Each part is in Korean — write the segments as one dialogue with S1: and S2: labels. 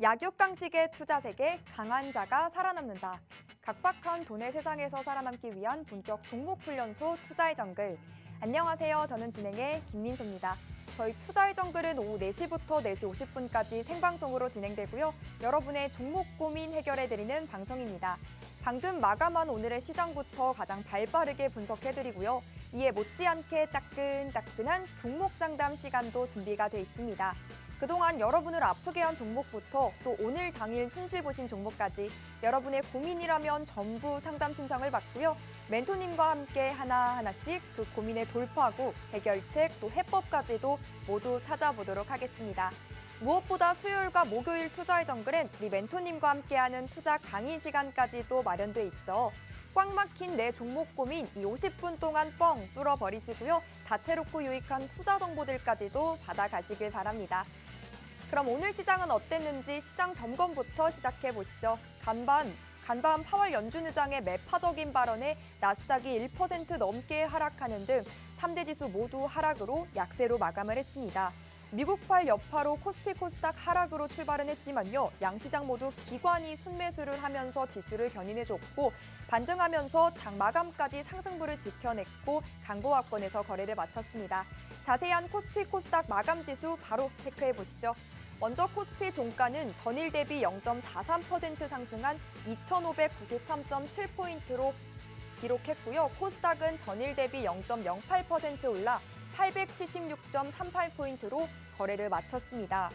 S1: 약육강식의 투자 세계, 강한 자가 살아남는다. 각박한 돈의 세상에서 살아남기 위한 본격 종목 훈련소 투자의 정글. 안녕하세요. 저는 진행의 김민소입니다. 저희 투자의 정글은 오후 4시부터 4시 50분까지 생방송으로 진행되고요. 여러분의 종목 고민 해결해드리는 방송입니다. 방금 마감한 오늘의 시장부터 가장 발빠르게 분석해드리고요. 이에 못지않게 따끈따끈한 종목 상담 시간도 준비가 돼 있습니다. 그동안 여러분을 아프게 한 종목부터 또 오늘 당일 손실 보신 종목까지 여러분의 고민이라면 전부 상담 신청을 받고요. 멘토님과 함께 하나하나씩 그 고민의 돌파구, 해결책, 또 해법까지도 모두 찾아보도록 하겠습니다. 무엇보다 수요일과 목요일 투자의 정글엔 우리 멘토님과 함께하는 투자 강의 시간까지도 마련돼 있죠. 꽉 막힌 내 종목 고민 이 50분 동안 뻥 뚫어버리시고요. 다채롭고 유익한 투자 정보들까지도 받아가시길 바랍니다. 그럼 오늘 시장은 어땠는지 시장 점검부터 시작해 보시죠. 간밤 파월 연준 의장의 매파적인 발언에 나스닥이 1% 넘게 하락하는 등 3대 지수 모두 하락으로 약세로 마감을 했습니다. 미국발 여파로 코스피 코스닥 하락으로 출발은 했지만요. 양시장 모두 기관이 순매수를 하면서 지수를 견인해줬고 반등하면서 장 마감까지 상승부를 지켜냈고 강보합권에서 거래를 마쳤습니다. 자세한 코스피 코스닥 마감 지수 바로 체크해 보시죠. 먼저 코스피 종가는 전일 대비 0.43% 상승한 2,593.7포인트로 기록했고요. 코스닥은 전일 대비 0.08% 올라 876.38포인트로 거래를 마쳤습니다.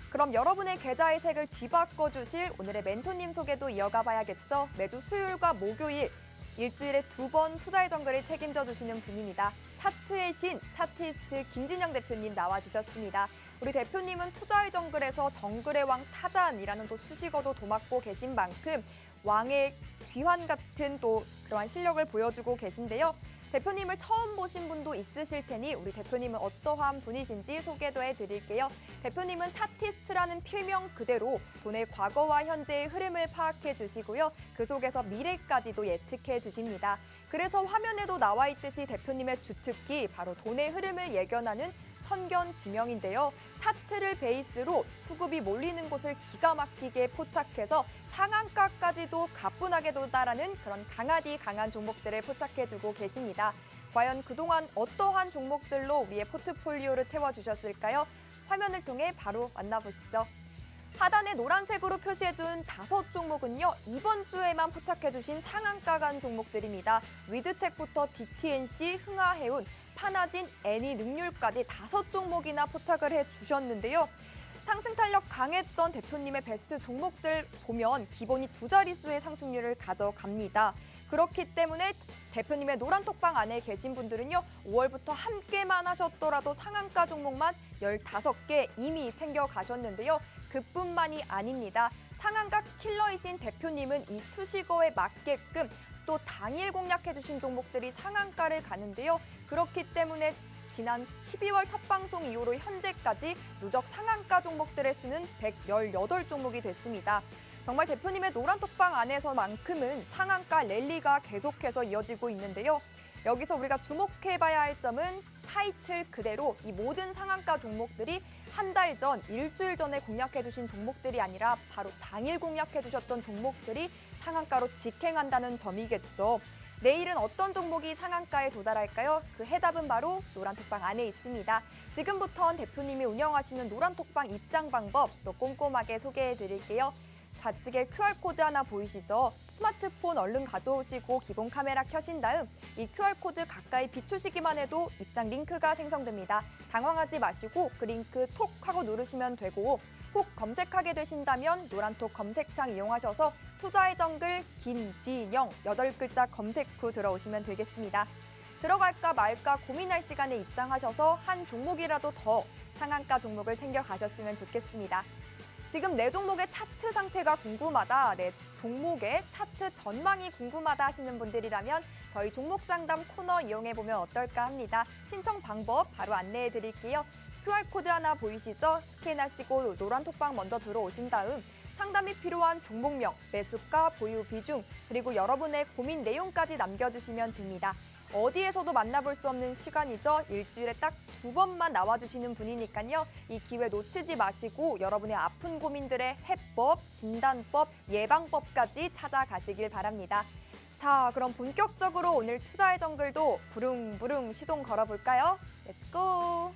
S1: 그럼 여러분의 계좌의 색을 뒤바꿔 주실 오늘의 멘토님 소개도 이어가 봐야겠죠. 매주 수요일과 목요일 일주일에 2번 투자의 정글을 책임져 주시는 분입니다. 차트의 신, 차트이스트 김진영 대표님 나와주셨습니다. 우리 대표님은 투자의 정글에서 정글의 왕 타잔이라는 또 수식어도 도맡고 계신 만큼 왕의 귀환 같은 또 그러한 실력을 보여주고 계신데요. 대표님을 처음 보신 분도 있으실 테니 우리 대표님은 어떠한 분이신지 소개도 해드릴게요. 대표님은 차티스트라는 필명 그대로 돈의 과거와 현재의 흐름을 파악해 주시고요. 그 속에서 미래까지도 예측해 주십니다. 그래서 화면에도 나와 있듯이 대표님의 주특기 바로 돈의 흐름을 예견하는 선견지명인데요. 차트를 베이스로 수급이 몰리는 곳을 기가 막히게 포착해서 상한가까지도 가뿐하게 도달하는 그런 강하디 강한 종목들을 포착해주고 계십니다. 과연 그동안 어떠한 종목들로 우리의 포트폴리오를 채워주셨을까요? 화면을 통해 바로 만나보시죠. 하단에 노란색으로 표시해둔 5종목은요. 이번 주에만 포착해주신 상한가 간 종목들입니다. 위드텍부터 DTNC, 흥하해운, 파나진, 애니능률까지 5종목이나 포착을 해주셨는데요. 상승 탄력 강했던 대표님의 베스트 종목들 보면 기본이 2자릿수의 상승률을 가져갑니다. 그렇기 때문에 대표님의 노란 톡방 안에 계신 분들은요. 5월부터 함께만 하셨더라도 상한가 종목만 15개 이미 챙겨가셨는데요. 그뿐만이 아닙니다. 상한가 킬러이신 대표님은 이 수식어에 맞게끔 또 당일 공략해주신 종목들이 상한가를 가는데요. 그렇기 때문에 지난 12월 첫 방송 이후로 현재까지 누적 상한가 종목들의 수는 118종목이 됐습니다. 정말 대표님의 노란 톡방 안에서만큼은 상한가 랠리가 계속해서 이어지고 있는데요. 여기서 우리가 주목해봐야 할 점은 타이틀 그대로 이 모든 상한가 종목들이 한 달 전, 일주일 전에 공략해주신 종목들이 아니라 바로 당일 공략해주셨던 종목들이 상한가로 직행한다는 점이겠죠. 내일은 어떤 종목이 상한가에 도달할까요? 그 해답은 바로 노란톡방 안에 있습니다. 지금부터는 대표님이 운영하시는 노란톡방 입장 방법 또 꼼꼼하게 소개해드릴게요. 좌측에 QR코드 하나 보이시죠? 스마트폰 얼른 가져오시고 기본 카메라 켜신 다음 이 QR코드 가까이 비추시기만 해도 입장 링크가 생성됩니다. 당황하지 마시고 그 링크 톡 하고 누르시면 되고 혹 검색하게 되신다면 노란톡 검색창 이용하셔서 투자의 정글 김진영 8글자 검색 후 들어오시면 되겠습니다. 들어갈까 말까 고민할 시간에 입장하셔서 한 종목이라도 더 상한가 종목을 챙겨가셨으면 좋겠습니다. 지금 내 종목의 차트 상태가 궁금하다, 내 종목의 차트 전망이 궁금하다 하시는 분들이라면 저희 종목 상담 코너 이용해보면 어떨까 합니다. 신청 방법 바로 안내해 드릴게요. QR코드 하나 보이시죠? 스캔하시고 노란 톡방 먼저 들어오신 다음 상담이 필요한 종목명, 매수가, 보유 비중, 그리고 여러분의 고민 내용까지 남겨주시면 됩니다. 어디에서도 만나볼 수 없는 시간이죠. 일주일에 딱 2번만 나와주시는 분이니까요. 이 기회 놓치지 마시고 여러분의 아픈 고민들의 해법, 진단법, 예방법까지 찾아가시길 바랍니다. 자, 그럼 본격적으로 오늘 투자의 정글도 부릉부릉 시동 걸어볼까요? 렛츠고!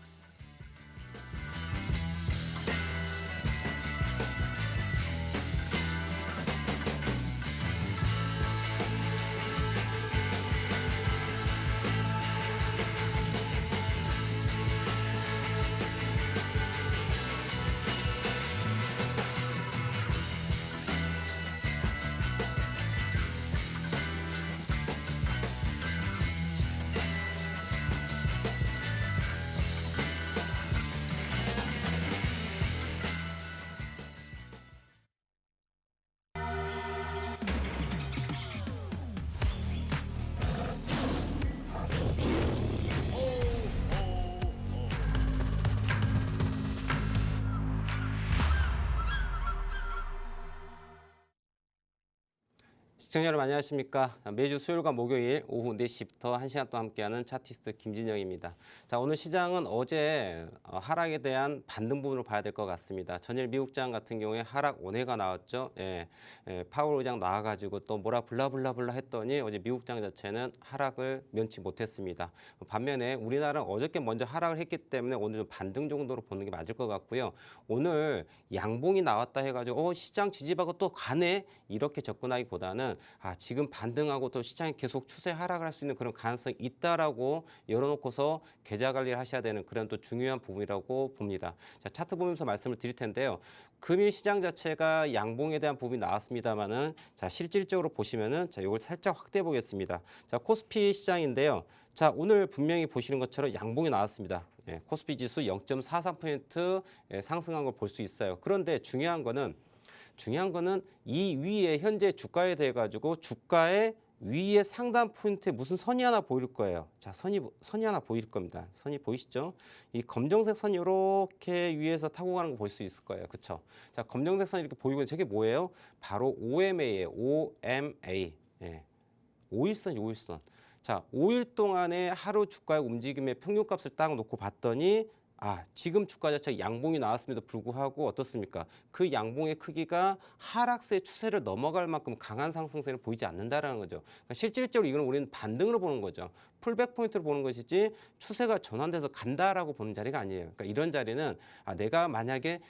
S2: 시청자 여러분 안녕하십니까. 매주 수요일과 목요일 오후 4시부터 1시간 동안 함께하는 차티스트 김진영입니다. 자, 오늘 시장은 어제 하락에 대한 반등 부분으로 봐야 될 것 같습니다. 전일 미국장 같은 경우에 하락 원회가 나왔죠. 파월 의장 나와가지고 또 뭐라 블라블라블라 했더니 어제 미국장 자체는 하락을 면치 못했습니다. 반면에 우리나라는 어저께 먼저 하락을 했기 때문에 오늘 좀 반등 정도로 보는 게 맞을 것 같고요. 오늘 양봉이 나왔다 해가지고 시장 지지받고 또 가네 이렇게 접근하기보다는 지금 반등하고 또 시장이 계속 추세 하락을 할 수 있는 그런 가능성이 있다라고 열어놓고서 계좌 관리를 하셔야 되는 그런 또 중요한 부분이라고 봅니다. 자, 차트 보면서 말씀을 드릴 텐데요. 금일 시장 자체가 양봉에 대한 부분이 나왔습니다만은 자, 실질적으로 보시면은 자, 이걸 살짝 확대해 보겠습니다. 자, 코스피 시장인데요. 자, 오늘 분명히 보시는 것처럼 양봉이 나왔습니다. 코스피 지수 0.43% 상승한 걸 볼 수 있어요. 그런데 중요한 거는 이 위에 현재 주가에 대해 가지고 주가의 위에 상단 포인트에 무슨 선이 하나 보일 거예요. 자, 선이 하나 보일 겁니다. 선이 보이시죠? 이 검정색 선이 이렇게 위에서 타고 가는 거 볼 수 있을 거예요. 그렇죠? 자, 검정색 선이 이렇게 보이고 저게 뭐예요? 바로 OMA예요. OMA. 5일선이 5일선. 자, 5일 동안의 하루 주가의 움직임의 평균값을 딱 놓고 봤더니 지금 주가 자체가 양봉이 나왔음에도 불구하고 어떻습니까? 그 양봉의 크기가 하락세 추세를 넘어갈 만큼 강한 상승세를 보이지 않는다라는 거죠. 그러니까 실질적으로 이건 우리는 반등으로 보는 거죠. 풀백 포인트로 보는 것이지 추세가 전환돼서 간다라고 보는 자리가 아니에요. 그러니까 이런 자리는 내가 만약에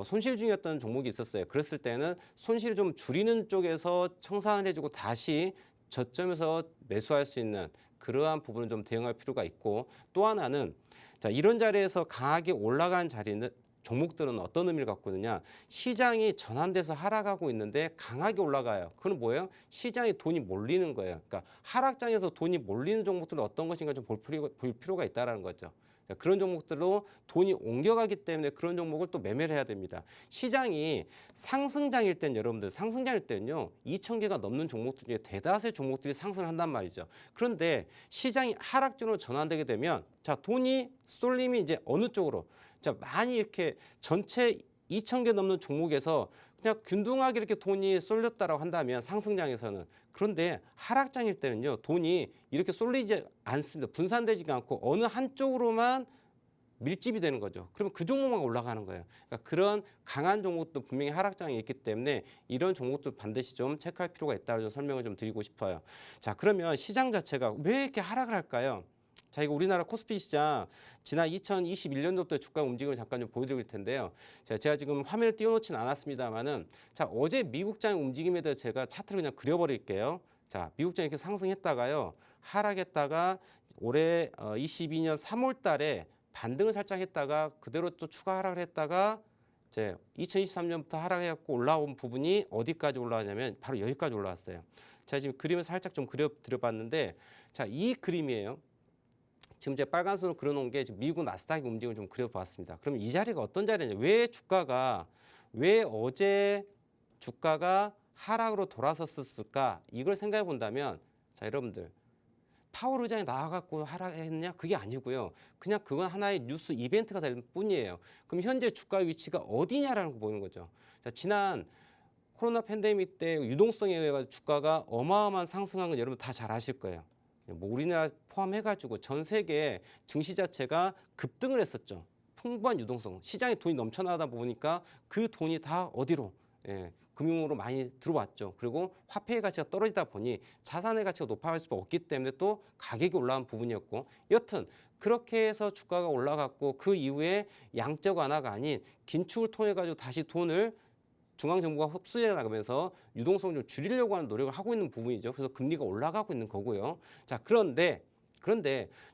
S2: 손실 중이었던 종목이 있었어요. 그랬을 때는 손실을 좀 줄이는 쪽에서 청산을 해주고 다시 저점에서 매수할 수 있는 그러한 부분을 좀 대응할 필요가 있고, 또 하나는 자, 이런 자리에서 강하게 올라간 자리는 종목들은 어떤 의미를 갖고 있느냐? 시장이 전환돼서 하락하고 있는데 강하게 올라가요. 그건 뭐예요? 시장에 돈이 몰리는 거예요. 그러니까 하락장에서 돈이 몰리는 종목들은 어떤 것인가 좀 볼 필요가 있다는 거죠. 그런 종목들로 돈이 옮겨가기 때문에 그런 종목을 또 매매를 해야 됩니다. 시장이 상승장일 땐 여러분들 상승장일 때는요 2,000개가 넘는 종목들 중에 대다수의 종목들이 상승을 한단 말이죠. 그런데 시장이 하락장으로 전환되게 되면 자, 돈이 쏠림이 이제 어느 쪽으로 자, 많이 이렇게 전체 2,000개 넘는 종목에서 그냥 균등하게 이렇게 돈이 쏠렸다라고 한다면 상승장에서는, 그런데 하락장일 때는요 돈이 이렇게 쏠리지 않습니다. 분산되지가 않고 어느 한쪽으로만 밀집이 되는 거죠. 그러면 그 종목만 올라가는 거예요. 그러니까 그런 강한 종목도 분명히 하락장이 있기 때문에 이런 종목도 반드시 좀 체크할 필요가 있다고 좀 설명을 좀 드리고 싶어요. 자, 그러면 시장 자체가 왜 이렇게 하락을 할까요? 자, 이거 우리나라 코스피 시장 지난 2021년도부터 주가 움직임을 잠깐 좀 보여드릴 텐데요. 제가 지금 화면을 띄워놓지는 않았습니다만은 자, 어제 미국장의 움직임에 대해서 제가 차트를 그냥 그려버릴게요. 자, 미국장이 이렇게 상승했다가요, 하락했다가 올해 22년 3월 달에 반등을 살짝 했다가 그대로 또 추가 하락을 했다가 이제 2023년부터 하락해갖고 올라온 부분이 어디까지 올라왔냐면 바로 여기까지 올라왔어요. 제가 지금 그림을 살짝 좀 그려봤는데 자, 이 그림이에요. 지금 제가 빨간 선으로 그려놓은 게 지금 미국 나스닥의 움직임을 좀 그려봤습니다. 그럼 이 자리가 어떤 자리냐? 왜 어제 주가가 하락으로 돌아섰을까? 이걸 생각해 본다면 자, 여러분들 파월 의장이 나와갖고 하락했냐? 그게 아니고요. 그냥 그건 하나의 뉴스 이벤트가 될 뿐이에요. 그럼 현재 주가 위치가 어디냐라는 거 보는 거죠. 자, 지난 코로나 팬데믹 때 유동성에 의해 주가가 어마어마한 상승한 건 여러분 다 잘 아실 거예요. 뭐 우리나라 포함해가지고 전 세계 증시 자체가 급등을 했었죠. 풍부한 유동성, 시장에 돈이 넘쳐나다 보니까 그 돈이 다 어디로 금융으로 많이 들어왔죠. 그리고 화폐의 가치가 떨어지다 보니 자산의 가치가 높아질 수밖에 없기 때문에 또 가격이 올라간 부분이었고, 여튼 그렇게 해서 주가가 올라갔고, 그 이후에 양적 완화가 아닌 긴축을 통해 가지고 다시 돈을 중앙정부가 흡수해 나가면서 유동성을 좀 줄이려고 하는 노력을 하고 있는 부분이죠. 그래서 금리가 올라가고 있는 거고요. 자, 그런데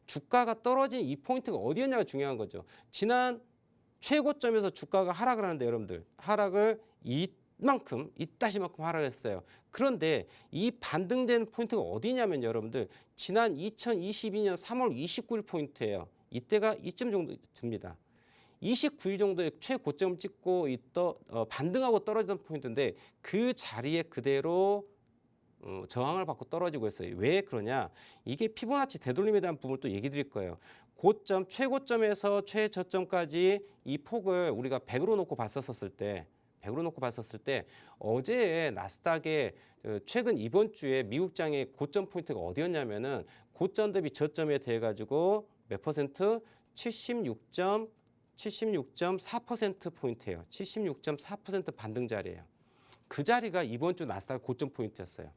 S2: 주가가 떨어진 이 포인트가 어디였냐가 중요한 거죠. 지난 최고점에서 주가가 하락을 하는데, 여러분들 하락을 이따시만큼 하락했어요. 그런데 이 반등된 포인트가 어디냐면, 여러분들 지난 2022년 3월 29일 포인트예요. 이때가 이쯤 정도 됩니다. 29일 정도의 최고점을 찍고 반등하고 떨어지던 포인트인데, 그 자리에 그대로 저항을 받고 떨어지고 있어요. 왜 그러냐? 이게 피보나치 되돌림에 대한 부분을 또 얘기 드릴 거예요. 고점, 최고점에서 최저점까지 이 폭을 우리가 100으로 놓고 봤었을 때, 어제 나스닥의 최근 이번 주에 미국장의 고점 포인트가 어디였냐면은, 고점 대비 저점에 대해 가지고 몇 퍼센트? 76.4% 포인트예요. 76.4% 반등 자리예요. 그 자리가 이번 주 나스닥 고점 포인트였어요.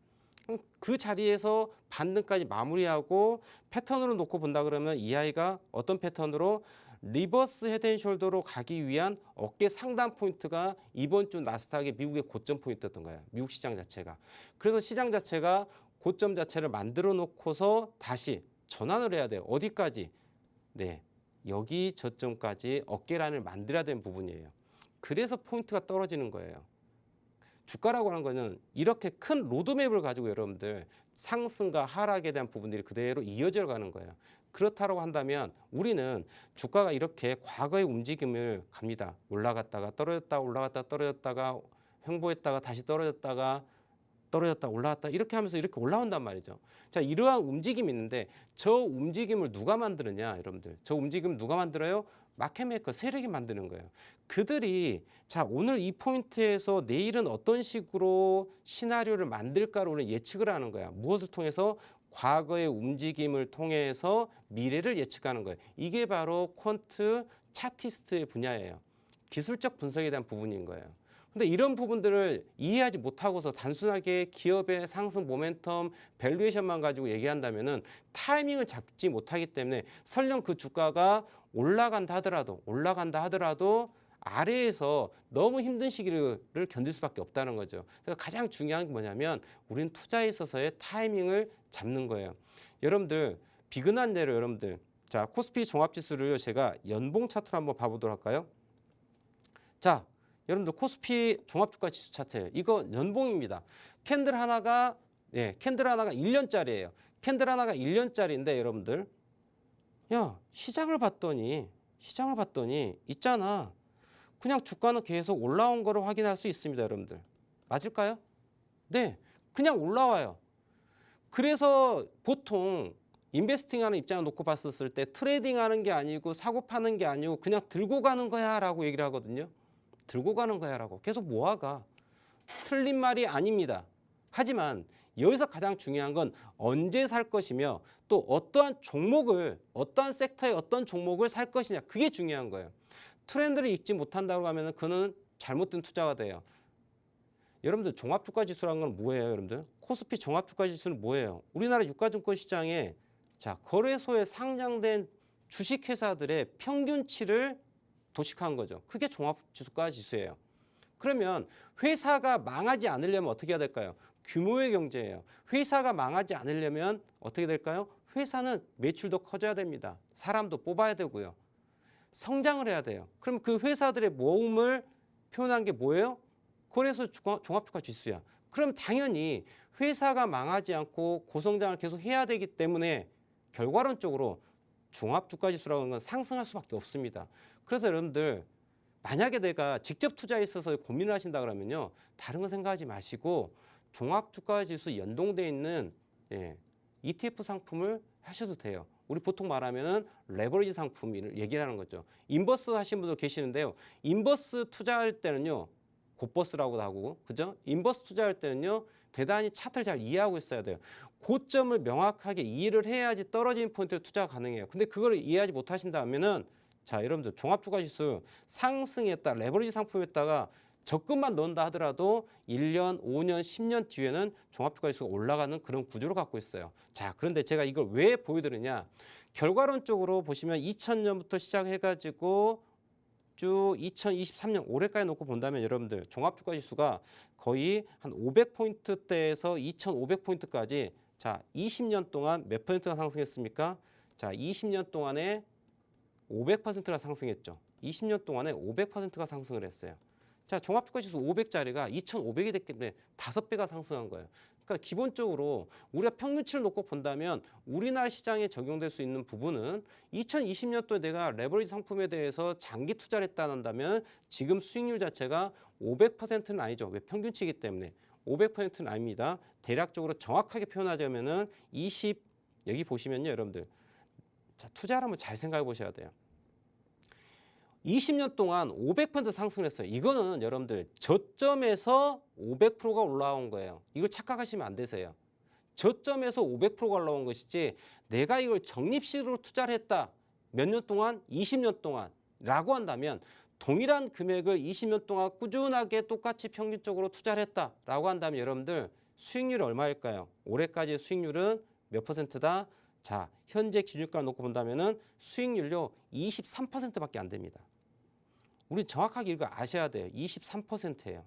S2: 그 자리에서 반등까지 마무리하고 패턴으로 놓고 본다 그러면, 이 아이가 어떤 패턴으로 리버스 헤드앤숄더로 가기 위한 어깨 상단 포인트가 이번 주 나스닥의 미국의 고점 포인트였던 거예요. 미국 시장 자체가. 그래서 시장 자체가 고점 자체를 만들어 놓고서 다시 전환을 해야 돼요. 어디까지? 네, 여기 저점까지 어깨라인을 만들어야 되는 부분이에요. 그래서 포인트가 떨어지는 거예요. 주가라고 하는 거는 이렇게 큰 로드맵을 가지고 여러분들 상승과 하락에 대한 부분들이 그대로 이어져 가는 거예요. 그렇다고 한다면 우리는 주가가 이렇게 과거의 움직임을 갑니다. 올라갔다가 떨어졌다가 올라갔다가 떨어졌다가 횡보했다가 다시 떨어졌다가 올라갔다, 이렇게 하면서 이렇게 올라온단 말이죠. 자, 이러한 움직임이 있는데, 저 움직임을 누가 만드느냐, 여러분들. 저 움직임을 누가 만들어요? 마켓메이커 세력이 만드는 거예요. 그들이 자, 오늘 이 포인트에서 내일은 어떤 식으로 시나리오를 만들까를 오늘 예측을 하는 거야. 무엇을 통해서? 과거의 움직임을 통해서 미래를 예측하는 거예요. 이게 바로 퀀트 차티스트의 분야예요. 기술적 분석에 대한 부분인 거예요. 근데 이런 부분들을 이해하지 못하고서 단순하게 기업의 상승 모멘텀, 밸류에이션만 가지고 얘기한다면은 타이밍을 잡지 못하기 때문에, 설령 그 주가가 올라간다 하더라도 아래에서 너무 힘든 시기를 견딜 수밖에 없다는 거죠. 그래서 가장 중요한 게 뭐냐면, 우리는 투자에 있어서의 타이밍을 잡는 거예요. 여러분들 비근한 예로, 여러분들 자, 코스피 종합지수를 제가 연봉 차트로 한번 봐보도록 할까요? 자, 여러분들 코스피 종합주가 지수 차트예요. 이거 연봉입니다. 캔들 하나가 1년짜리예요. 캔들 하나가 1년짜리인데, 여러분들 야, 시장을 봤더니 있잖아. 그냥 주가는 계속 올라온 거를 확인할 수 있습니다, 여러분들. 맞을까요? 네, 그냥 올라와요. 그래서 보통 인베스팅하는 입장을 놓고 봤었을 때 트레이딩하는 게 아니고 사고 파는 게 아니고 그냥 들고 가는 거야라고 얘기를 하거든요. 들고 가는 거야라고 계속 모아가. 틀린 말이 아닙니다. 하지만 여기서 가장 중요한 건 언제 살 것이며, 또 어떠한 섹터의 어떤 종목을 살 것이냐, 그게 중요한 거예요. 트렌드를 읽지 못한다고 하면 그는 잘못된 투자가 돼요. 여러분들 종합주가지수라는 건 뭐예요, 여러분들? 코스피 종합주가지수는 뭐예요? 우리나라 유가증권 시장에 거래소에 상장된 주식회사들의 평균치를 도식한 거죠. 그게 종합주가지수예요. 그러면 회사가 망하지 않으려면 어떻게 해야 될까요? 규모의 경제예요. 회사가 망하지 않으려면 어떻게 될까요? 회사는 매출도 커져야 됩니다. 사람도 뽑아야 되고요. 성장을 해야 돼요. 그럼 그 회사들의 모험을 표현한 게 뭐예요? 거래소 종합주가 지수야. 그럼 당연히 회사가 망하지 않고 고성장을 계속 해야 되기 때문에 결과론적으로 종합주가 지수라고 하는 건 상승할 수밖에 없습니다. 그래서 여러분들 만약에 내가 직접 투자에 있어서 고민을 하신다 그러면요, 다른 거 생각하지 마시고 종합주가지수 연동돼 있는 ETF 상품을 하셔도 돼요. 우리 보통 말하면은 레버리지 상품을 얘기를 하는 거죠. 인버스 하신 분도 계시는데요. 인버스 투자할 때는요, 곧버스라고도 하고, 그죠? 인버스 투자할 때는요, 대단히 차트를 잘 이해하고 있어야 돼요. 고점을 명확하게 이해를 해야지 떨어진 포인트에 투자가 가능해요. 근데 그걸 이해하지 못하신다면은 자, 여러분들 종합주가지수 상승했다, 레버리지 상품에다가 적금만 넣는다 하더라도 1년, 5년, 10년 뒤에는 종합주가지수가 올라가는 그런 구조를 갖고 있어요. 자, 그런데 제가 이걸 왜 보여드리냐? 결과론적으로 보시면 2000년부터 시작해가지고 쭉 2023년 올해까지 놓고 본다면 여러분들 종합주가지수가 거의 한 500포인트대에서 2500포인트까지 자, 20년 동안 몇 퍼센트가 상승했습니까? 자, 20년 동안에 500%가 상승했죠. 20년 동안에 500%가 상승을 했어요. 자, 종합주가지수 500짜리가 2,500이 됐기 때문에 5배가 상승한 거예요. 그러니까 기본적으로 우리가 평균치를 놓고 본다면 우리나라 시장에 적용될 수 있는 부분은 2020년도에 내가 레버리지 상품에 대해서 장기 투자를 했다 한다면 지금 수익률 자체가 500%는 아니죠. 왜 평균치이기 때문에 500%는 아닙니다. 대략적으로 정확하게 표현하자면은 여기 보시면요, 여러분들. 자, 투자를 한번 잘 생각해 보셔야 돼요. 20년 동안 500% 상승을 했어요. 이거는 여러분들 저점에서 500%가 올라온 거예요. 이걸 착각하시면 안 되세요. 저점에서 500%가 올라온 것이지 내가 이걸 적립식으로 투자를 했다. 몇 년 동안? 20년 동안 라고 한다면 동일한 금액을 20년 동안 꾸준하게 똑같이 평균적으로 투자를 했다라고 한다면 여러분들 수익률이 얼마일까요? 올해까지의 수익률은 몇 퍼센트다? 자, 현재 기준가를 놓고 본다면은 수익률요 23%밖에 안 됩니다. 우리 정확하게 이거 아셔야 돼요. 23%예요.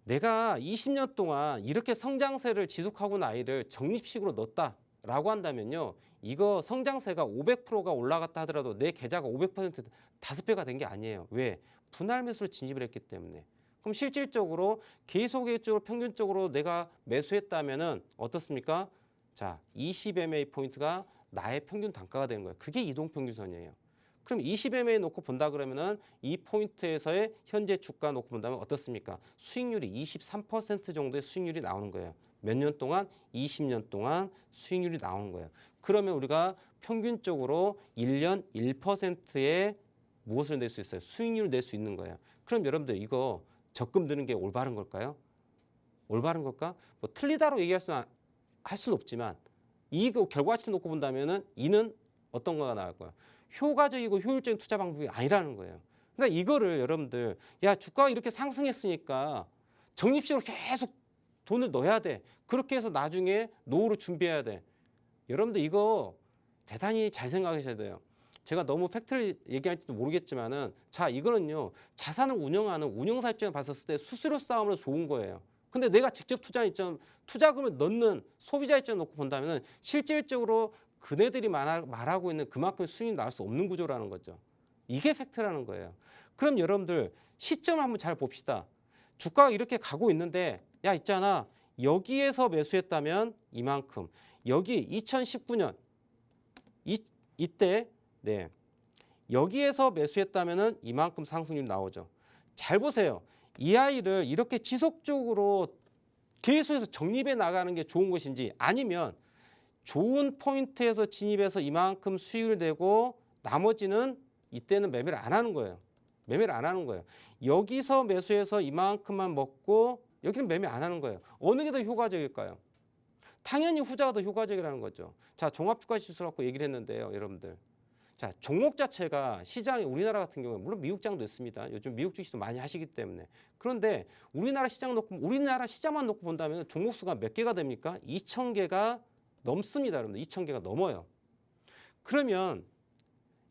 S2: 내가 20년 동안 이렇게 성장세를 지속하고 나이를 적립식으로 넣었다라고 한다면요. 이거 성장세가 500%가 올라갔다 하더라도 내 계좌가 500% 5배가 된 게 아니에요. 왜? 분할 매수를 진입을 했기 때문에. 그럼 실질적으로 계속적으로 평균적으로 내가 매수했다면은 어떻습니까? 자, 20MA 포인트가 나의 평균 단가가 되는 거예요. 그게 이동평균선이에요. 그럼 20MA 놓고 본다 그러면은 이 포인트에서의 현재 주가 놓고 본다면 어떻습니까? 수익률이 23% 정도의 수익률이 나오는 거예요. 몇 년 동안? 20년 동안 수익률이 나오는 거예요. 그러면 우리가 평균적으로 1년 1%의 무엇을 낼 수 있어요? 수익률을 낼 수 있는 거예요. 그럼 여러분들 이거 적금 드는 게 올바른 걸까요? 올바른 걸까? 뭐 틀리다로 할 수는 없지만 이 결과치를 놓고 본다면은 이는 어떤 거가 나올 거야? 효과적이고 효율적인 투자 방법이 아니라는 거예요. 그러니까 이거를 여러분들 야 주가가 이렇게 상승했으니까 적립식으로 계속 돈을 넣어야 돼. 그렇게 해서 나중에 노후를 준비해야 돼. 여러분들 이거 대단히 잘 생각하셔야 돼요. 제가 너무 팩트를 얘기할지도 모르겠지만은 자 이거는요 자산을 운영하는 운영사 입장에 봤었을 때 수수료 싸움으로 좋은 거예요. 근데 내가 직접 투자금을 넣는 소비자 입장에 놓고 본다면은 실질적으로 그네들이 말하고 있는 그만큼 수익이 나올 수 없는 구조라는 거죠. 이게 팩트라는 거예요. 그럼 여러분들 시점을 한번 잘 봅시다. 주가가 이렇게 가고 있는데 야 있잖아 여기에서 매수했다면 이만큼 여기 2019년 이때 네 여기에서 매수했다면은 이만큼 상승률이 나오죠. 잘 보세요. 이 아이를 이렇게 지속적으로 계속해서 적립해 나가는 게 좋은 것인지 아니면 좋은 포인트에서 진입해서 이만큼 수익을 내고 나머지는 이때는 매매를 안 하는 거예요. 매매를 안 하는 거예요. 여기서 매수해서 이만큼만 먹고 여기는 매매 안 하는 거예요. 어느 게 더 효과적일까요? 당연히 후자가 더 효과적이라는 거죠. 자, 종합주가지수 갖고 얘기를 했는데요, 여러분들. 자, 종목 자체가 시장에 우리나라 같은 경우에 물론 미국장도 있습니다. 요즘 미국 주식도 많이 하시기 때문에. 그런데 우리나라 시장만 놓고 본다면 종목 수가 몇 개가 됩니까? 2,000개가 넘습니다, 여러분들. 2,000개가 넘어요. 그러면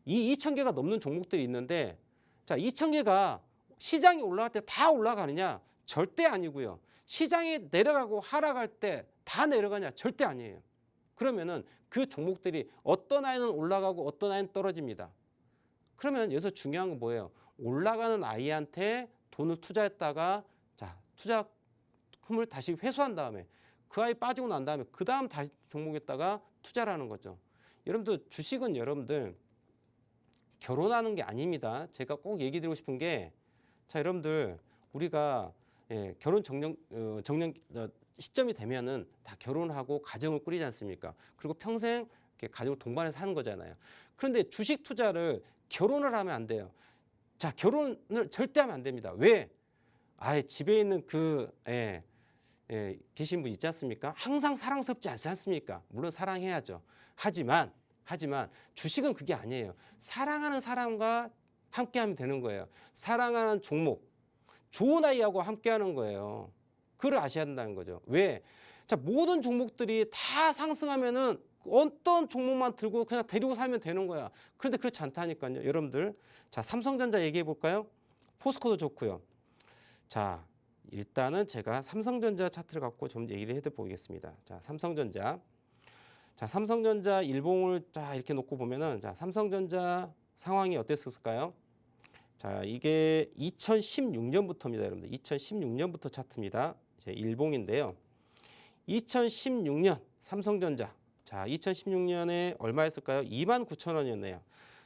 S2: 이 2,000개가 넘는 종목들이 있는데 자, 2,000개가 시장이 올라갈 때 다 올라가느냐? 절대 아니고요. 시장이 내려가고 하락할 때 다 내려가냐? 절대 아니에요. 그러면은 그 종목들이 어떤 아이는 올라가고 어떤 아이는 떨어집니다. 그러면 여기서 중요한 건 뭐예요? 올라가는 아이한테 돈을 투자했다가 자, 투자금을 다시 회수한 다음에 그 아이 빠지고 난 다음에 그 다음 다시 종목에다가 투자를 하는 거죠. 여러분들 주식은 여러분들 결혼하는 게 아닙니다. 제가 꼭 얘기 드리고 싶은 게 자, 여러분들 우리가 결혼 시점이 되면은 다 결혼하고 가정을 꾸리지 않습니까? 그리고 평생 이렇게 가족을 동반해서 사는 거잖아요. 그런데 주식 투자를 결혼을 하면 안 돼요. 자, 결혼을 절대 하면 안 됩니다. 왜? 아예 집에 있는 계신 분 있지 않습니까? 항상 사랑스럽지 않지 않습니까? 물론 사랑해야죠. 하지만 주식은 그게 아니에요. 사랑하는 사람과 함께하면 되는 거예요. 사랑하는 종목, 좋은 아이하고 함께하는 거예요. 그걸 아셔야 된다는 거죠. 왜? 자, 모든 종목들이 다 상승하면은 어떤 종목만 들고 그냥 데리고 살면 되는 거야. 그런데 그렇지 않다니까요. 여러분들. 자, 삼성전자 얘기해 볼까요? 포스코도 좋고요. 자, 일단은 제가 삼성전자 차트를 갖고 좀 얘기를 해 보겠습니다. 자, 삼성전자. 자, 삼성전자 일봉을 자, 이렇게 놓고 보면은 자, 삼성전자 상황이 어땠을까요? 자, 이게 2016년부터입니다, 여러분들. 2016년부터 차트입니다. 제 일봉인데요. 2016년 삼성전자. 자, 2016년에 얼마였을까요? 29,000원이었네요.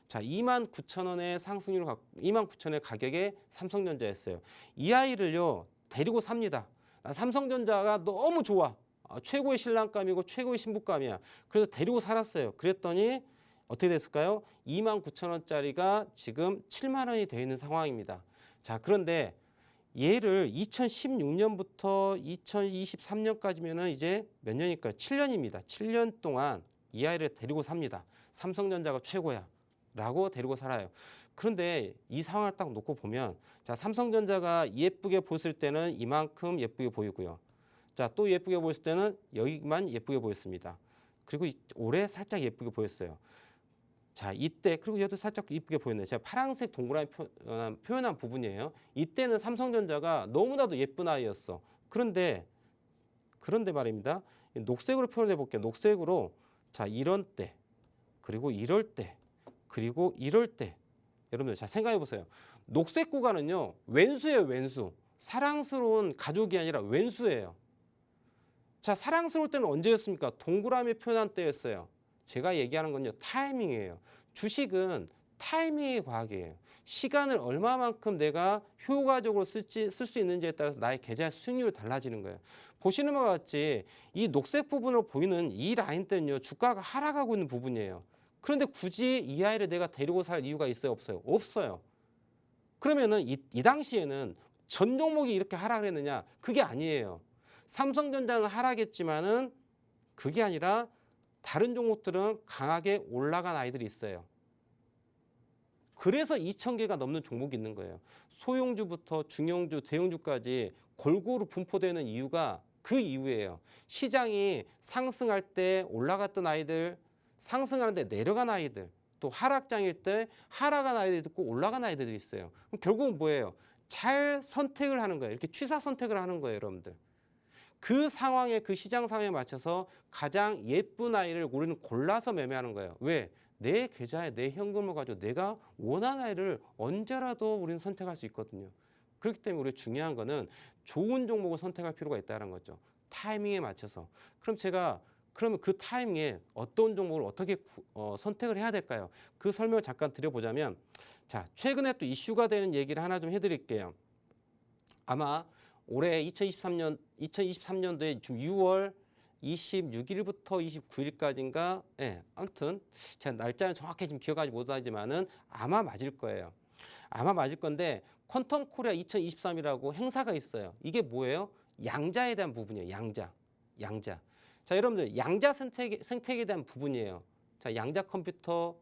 S2: 자, 29,000원의 상승률을 갖고 29,000원의 가격에 삼성전자였어요. 이 아이를요 데리고 삽니다. 삼성전자가 너무 좋아. 최고의 신랑감이고 최고의 신부감이야. 그래서 데리고 살았어요. 그랬더니 어떻게 됐을까요? 29,000원짜리가 지금 7만 원이 되어 있는 상황입니다. 자, 그런데 얘를 2016년부터 2023년까지면은 이제 몇 년일까요? 7년입니다. 7년 동안 이 아이를 데리고 삽니다. 삼성전자가 최고야. 라고 데리고 살아요. 그런데 이 상황을 딱 놓고 보면 자, 삼성전자가 예쁘게 보였을 때는 이만큼 예쁘게 보이고요. 자, 또 예쁘게 보였을 때는 여기만 예쁘게 보였습니다. 그리고 올해 살짝 예쁘게 보였어요. 자, 이때 그리고 얘도 살짝 이쁘게 보였네요. 제가 파란색 동그라미 표현한 부분이에요. 이때는 삼성전자가 너무나도 예쁜 아이였어. 그런데 말입니다. 녹색으로 표현해 볼게요. 녹색으로 자, 이런 때 그리고 이럴 때 그리고 이럴 때 여러분들 자 생각해 보세요. 녹색 구간은요 왼수예요. 왼수. 사랑스러운 가족이 아니라 왼수예요. 자, 사랑스러울 때는 언제였습니까? 동그라미 표현한 때였어요. 제가 얘기하는 건요 타이밍이에요. 주식은 타이밍의 과학이에요. 시간을 얼마만큼 내가 효과적으로 쓸 수 있는지에 따라서 나의 계좌의 수익률이 달라지는 거예요. 보시는 바와 같이 이 녹색 부분으로 보이는 이 라인 때는요 주가가 하락하고 있는 부분이에요. 그런데 굳이 이 아이를 내가 데리고 살 이유가 있어요? 없어요? 없어요. 그러면은 이 당시에는 전 종목이 이렇게 하락을 했느냐? 그게 아니에요. 삼성전자는 하락했지만은 그게 아니라 다른 종목들은 강하게 올라간 아이들이 있어요. 그래서 2,000개가 넘는 종목이 있는 거예요. 소형주부터 중형주, 대형주까지 골고루 분포되는 이유가 그 이유예요. 시장이 상승할 때 올라갔던 아이들, 상승하는데 내려간 아이들, 또 하락장일 때 하락한 아이들도 있고 올라간 아이들이 있어요. 그럼 결국은 뭐예요? 잘 선택을 하는 거예요. 이렇게 취사 선택을 하는 거예요, 여러분들. 그 상황에 그 시장 상황에 맞춰서 가장 예쁜 아이를 우리는 골라서 매매하는 거예요. 왜? 내 계좌에 내 현금을 가지고 내가 원하는 아이를 언제라도 우리는 선택할 수 있거든요. 그렇기 때문에 우리 중요한 거는 좋은 종목을 선택할 필요가 있다는 거죠. 타이밍에 맞춰서. 그러면 그 타이밍에 어떤 종목을 어떻게 선택을 해야 될까요? 그 설명을 잠깐 드려보자면 자, 최근에 또 이슈가 되는 얘기를 하나 좀 해드릴게요. 아마 올해 2023년도에 지금 6월 26일부터 29일까지인가, 아무튼 제가 날짜는 정확히 지금 기억하지 못하지만은 아마 맞을 거예요. 아마 맞을 건데 퀀텀 코리아 2023이라고 행사가 있어요. 이게 뭐예요? 양자에 대한 부분이에요. 양자. 자, 여러분들 양자 생태계에 대한 부분이에요. 자, 양자 컴퓨터,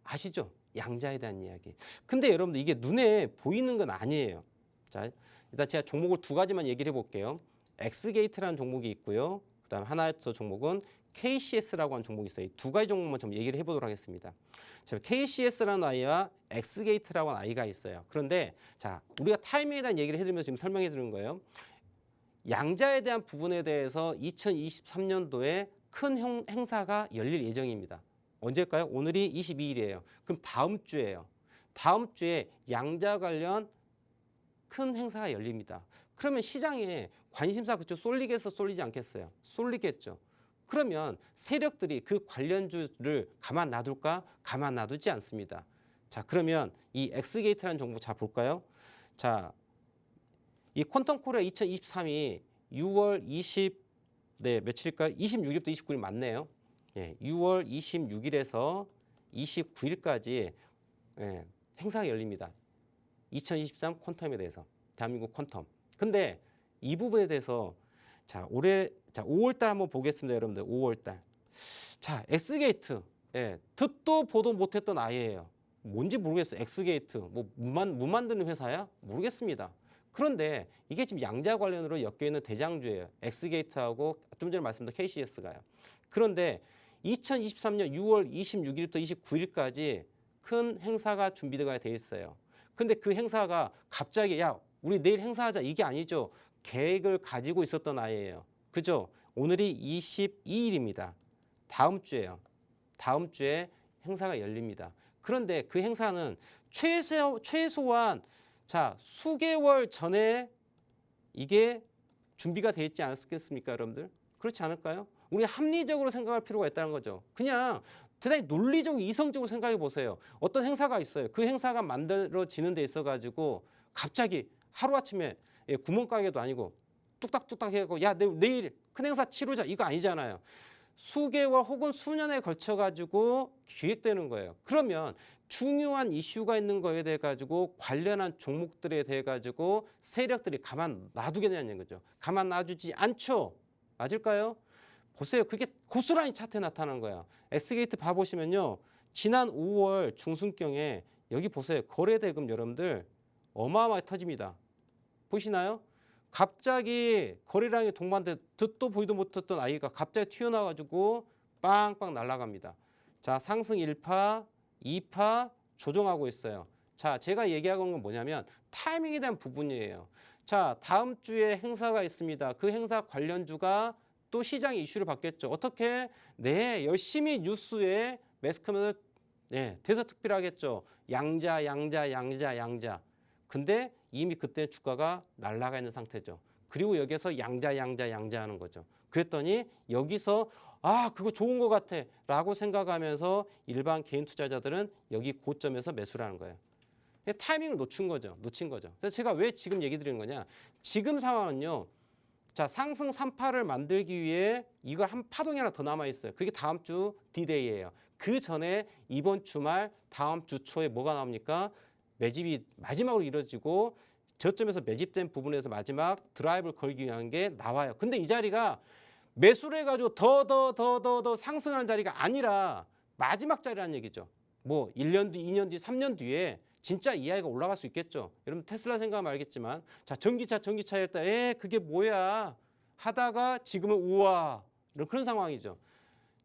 S2: 아시죠? 양자에 대한 이야기. 근데 여러분들 이게 눈에 보이는 건 아니에요. 자, 일단 제가 종목을 두 가지만 얘기를 해볼게요. 엑스게이트라는 종목이 있고요. 그다음 하나의 더 종목은 KCS라고 하는 종목이 있어요. 이 두 가지 종목만 좀 얘기를 해보도록 하겠습니다. 자, KCS라는 아이와 엑스게이트라고 하는 아이가 있어요. 그런데 자, 우리가 타이밍에 대한 얘기를 해드리면서 지금 설명해 드리는 거예요. 양자에 대한 부분에 대해서 2023년도에 큰 행사가 열릴 예정입니다. 언제일까요? 오늘이 22일이에요. 그럼 다음 주예요. 다음 주에 양자 관련 큰 행사가 열립니다. 그러면 시장에 관심사 그쪽 쏠리지 않겠어요? 쏠리겠죠. 그러면 세력들이 그 관련주를 가만 놔둘까? 가만 놔두지 않습니다. 자, 그러면 이 엑스게이트라는 종목 자 볼까요? 자, 이 퀀텀 코리아 2023이 6월 26일부터 29일 맞네요. 6월 26일에서 29일까지 행사가 열립니다. 2023 퀀텀에 대해서 대한민국 퀀텀. 근데 이 부분에 대해서 자, 올해 5월 달 한번 보겠습니다, 여러분들. 5월 달. 자, 엑스게이트. 예, 듣도 보도 못했던 아이예요. 뭔지 모르겠어요. 엑스게이트. 뭐 무 만드는 회사야? 모르겠습니다. 그런데 이게 지금 양자 관련으로 엮여 있는 대장주예요. 엑스게이트하고 좀 전에 말씀드린 KCS가요. 그런데 2023년 6월 26일부터 29일까지 큰 행사가 준비가 돼 있어요. 근데 그 행사가 갑자기 야, 우리 내일 행사하자 이게 아니죠. 계획을 가지고 있었던 아이예요. 그죠? 오늘이 22일입니다. 다음 주에요. 다음 주에 행사가 열립니다. 그런데 그 행사는 최소한 자, 수개월 전에 이게 준비가 돼 있지 않았겠습니까, 여러분들? 그렇지 않을까요? 우리 합리적으로 생각할 필요가 있다는 거죠. 그냥 대단히 논리적으로 이성적으로 생각해 보세요. 어떤 행사가 있어요. 그 행사가 만들어지는 데 있어 가지고 갑자기 하루아침에 구멍가게도 아니고 뚝딱뚝딱 해갖고 야, 내일 큰 행사 치르자 이거 아니잖아요. 수개월 혹은 수년에 걸쳐 가지고 기획되는 거예요. 그러면 중요한 이슈가 있는 거에 대해 가지고 관련한 종목들에 대해 가지고 세력들이 가만 놔두게 되는 거죠. 가만 놔주지 않죠. 맞을까요? 보세요. 그게 고스란히 차트에 나타난 거야. 엑스게이트 봐보시면요. 지난 5월 중순경에 여기 보세요. 거래대금 여러분들 어마어마하게 터집니다. 보시나요? 갑자기 거래량이 동반돼 듣도 보이도 못했던 아이가 갑자기 튀어나와가지고 빵빵 날아갑니다. 자, 상승 1파, 2파 조정하고 있어요. 자, 제가 얘기하고 있는 건 뭐냐면 타이밍에 대한 부분이에요. 자, 다음 주에 행사가 있습니다. 그 행사 관련주가 또 시장의 이슈를 받겠죠. 어떻게? 네, 열심히 뉴스에 매스컴에서 대서특필하겠죠. 양자. 근데 이미 그때 주가가 날아가 있는 상태죠. 그리고 여기서 양자 하는 거죠. 그랬더니 여기서 그거 좋은 것 같아 라고 생각하면서 일반 개인 투자자들은 여기 고점에서 매수를 하는 거예요. 타이밍을 놓친 거죠. 그래서 제가 왜 지금 얘기 드리는 거냐. 지금 상황은요. 자, 상승 3파를 만들기 위해 이거 한 파동이 하나 더 남아 있어요. 그게 다음 주 D-Day예요. 그 전에 이번 주말 다음 주 초에 뭐가 나옵니까? 매집이 마지막으로 이루어지고 저점에서 매집된 부분에서 마지막 드라이브를 걸기 위한 게 나와요. 근데 이 자리가 매수를 해가지고 더 상승하는 자리가 아니라 마지막 자리라는 얘기죠. 뭐 1년 뒤, 2년 뒤, 3년 뒤에 진짜 이 아이가 올라갈 수 있겠죠. 여러분 테슬라 생각하면 알겠지만 자, 전기차 했다. 그게 뭐야 하다가 지금은 우와 이런 그런 상황이죠.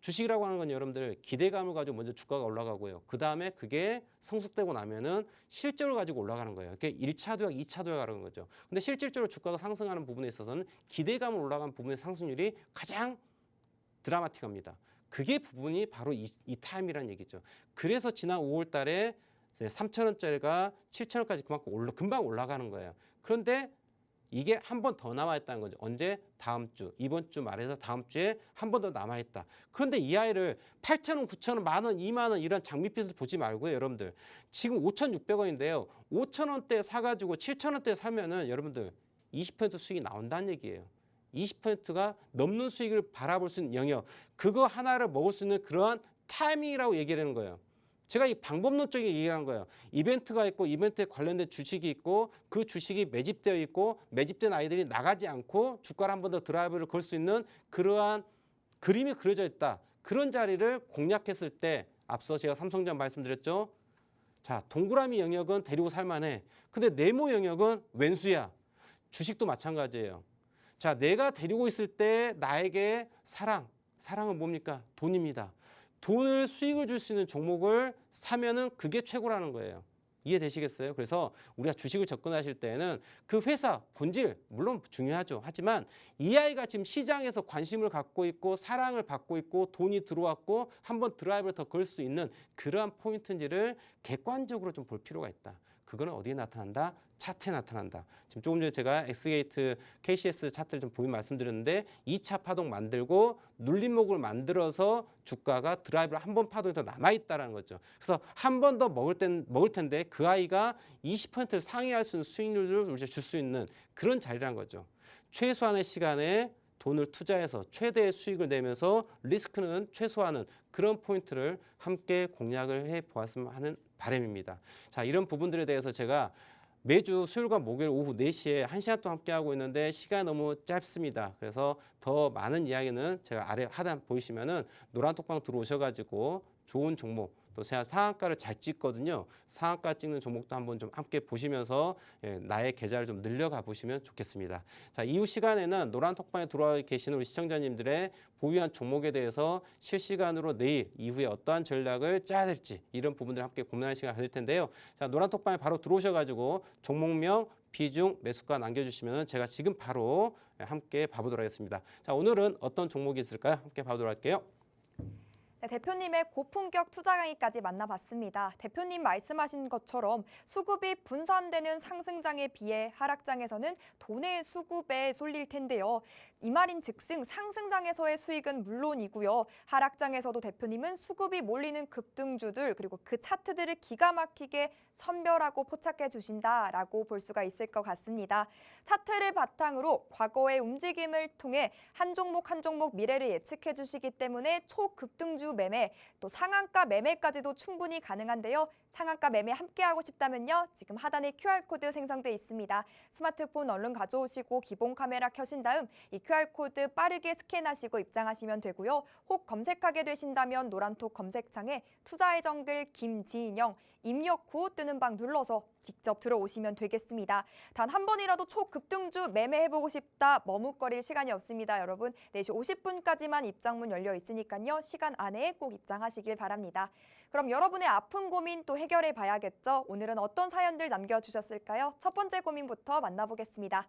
S2: 주식이라고 하는 건 여러분들 기대감을 가지고 먼저 주가가 올라가고요. 그 다음에 그게 성숙되고 나면은 실적을 가지고 올라가는 거예요. 그게 1차 도약, 2차 도약하는 거죠. 근데 실질적으로 주가가 상승하는 부분에 있어서는 기대감을 올라간 부분의 상승률이 가장 드라마틱합니다. 그게 부분이 바로 이 타임이라는 얘기죠. 그래서 지난 5월 달에 3,000원짜리가 7,000원까지 그만큼 금방 올라가는 거예요. 그런데 이게 한 번 더 남아있다는 거죠. 언제? 다음 주, 이번 주 말해서 다음 주에 한 번 더 남아있다. 그런데 이 아이를 8,000원, 9,000원, 만원, 2만원 이런 장밋빛을 보지 말고요. 여러분들 지금 5,600원인데요. 5,000원대 사가지고 7,000원대 사면은 여러분들 20% 수익이 나온다는 얘기예요. 20%가 넘는 수익을 바라볼 수 있는 영역, 그거 하나를 먹을 수 있는 그러한 타이밍이라고 얘기하는 거예요. 제가 이 방법론적인 얘기한 거예요. 이벤트가 있고 이벤트에 관련된 주식이 있고 그 주식이 매집되어 있고 매집된 아이들이 나가지 않고 주가를 한 번 더 드라이브를 걸 수 있는 그러한 그림이 그려져 있다. 그런 자리를 공략했을 때 앞서 제가 삼성전 말씀드렸죠. 자, 동그라미 영역은 데리고 살만해. 근데 네모 영역은 왼수야. 주식도 마찬가지예요. 자, 내가 데리고 있을 때 나에게 사랑은 뭡니까? 돈입니다. 돈을 수익을 줄 수 있는 종목을 사면은 그게 최고라는 거예요. 이해되시겠어요? 그래서 우리가 주식을 접근하실 때는 그 회사 본질 물론 중요하죠. 하지만 이 아이가 지금 시장에서 관심을 갖고 있고 사랑을 받고 있고 돈이 들어왔고 한번 드라이브를 더 걸 수 있는 그러한 포인트인지를 객관적으로 좀 볼 필요가 있다. 그거는 어디에 나타난다? 차트에 나타난다. 지금 조금 전에 제가 엑스게이트 KCS 차트를 좀 보면 말씀드렸는데 2차 파동 만들고 눌림목을 만들어서 주가가 드라이브를 한 번 파동이 더 남아있다는 거죠. 그래서 한 번 더 먹을 텐데 그 아이가 20%를 상회할 수 있는 수익률을 줄 수 있는 그런 자리라는 거죠. 최소한의 시간에 돈을 투자해서 최대의 수익을 내면서 리스크는 최소화하는 그런 포인트를 함께 공략을 해 보았으면 하는 바람입니다. 자, 이런 부분들에 대해서 제가 매주 수요일과 목요일 오후 4시에 1시간 동안 함께하고 있는데 시간이 너무 짧습니다. 그래서 더 많은 이야기는 제가 아래 하단 보이시면은 노란 톡방 들어오셔가지고 좋은 종목 또 제가 상한가를 잘 찍거든요. 상한가 찍는 종목도 한번 좀 함께 보시면서 나의 계좌를 좀 늘려가 보시면 좋겠습니다. 자, 이후 시간에는 노란 톡방에 들어와 계시는 우리 시청자님들의 보유한 종목에 대해서 실시간으로 내일 이후에 어떠한 전략을 짜야 될지 이런 부분들 함께 고민하는 시간 가질 텐데요. 자, 노란 톡방에 바로 들어오셔가지고 종목명, 비중, 매수가 남겨주시면 제가 지금 바로 함께 봐보도록 하겠습니다. 자, 오늘은 어떤 종목이 있을까요? 함께 봐보도록 할게요.
S1: 네, 대표님의 고품격 투자 강의까지 만나봤습니다. 대표님 말씀하신 것처럼 수급이 분산되는 상승장에 비해 하락장에서는 돈의 수급에 쏠릴 텐데요. 이 말인 즉슨 상승장에서의 수익은 물론이고요. 하락장에서도 대표님은 수급이 몰리는 급등주들 그리고 그 차트들을 기가 막히게 선별하고 포착해 주신다라고 볼 수가 있을 것 같습니다. 차트를 바탕으로 과거의 움직임을 통해 한 종목 한 종목 미래를 예측해 주시기 때문에 초급등주 매매, 또 상한가 매매까지도 충분히 가능한데요. 상한가 매매 함께하고 싶다면요. 지금 하단에 QR코드 생성돼 있습니다. 스마트폰 얼른 가져오시고 기본 카메라 켜신 다음 이 QR코드 빠르게 스캔하시고 입장하시면 되고요. 혹 검색하게 되신다면 노란톡 검색창에 투자의 정글 김진영 입력 후 뜨는 방 눌러서 직접 들어오시면 되겠습니다. 단 한 번이라도 초급등주 매매해보고 싶다 머뭇거릴 시간이 없습니다. 여러분 4시 50분까지만 입장문 열려 있으니까요. 시간 안에 꼭 입장하시길 바랍니다. 그럼 여러분의 아픈 고민 또 해결해 봐야겠죠? 오늘은 어떤 사연들 남겨주셨을까요? 첫 번째 고민부터 만나보겠습니다.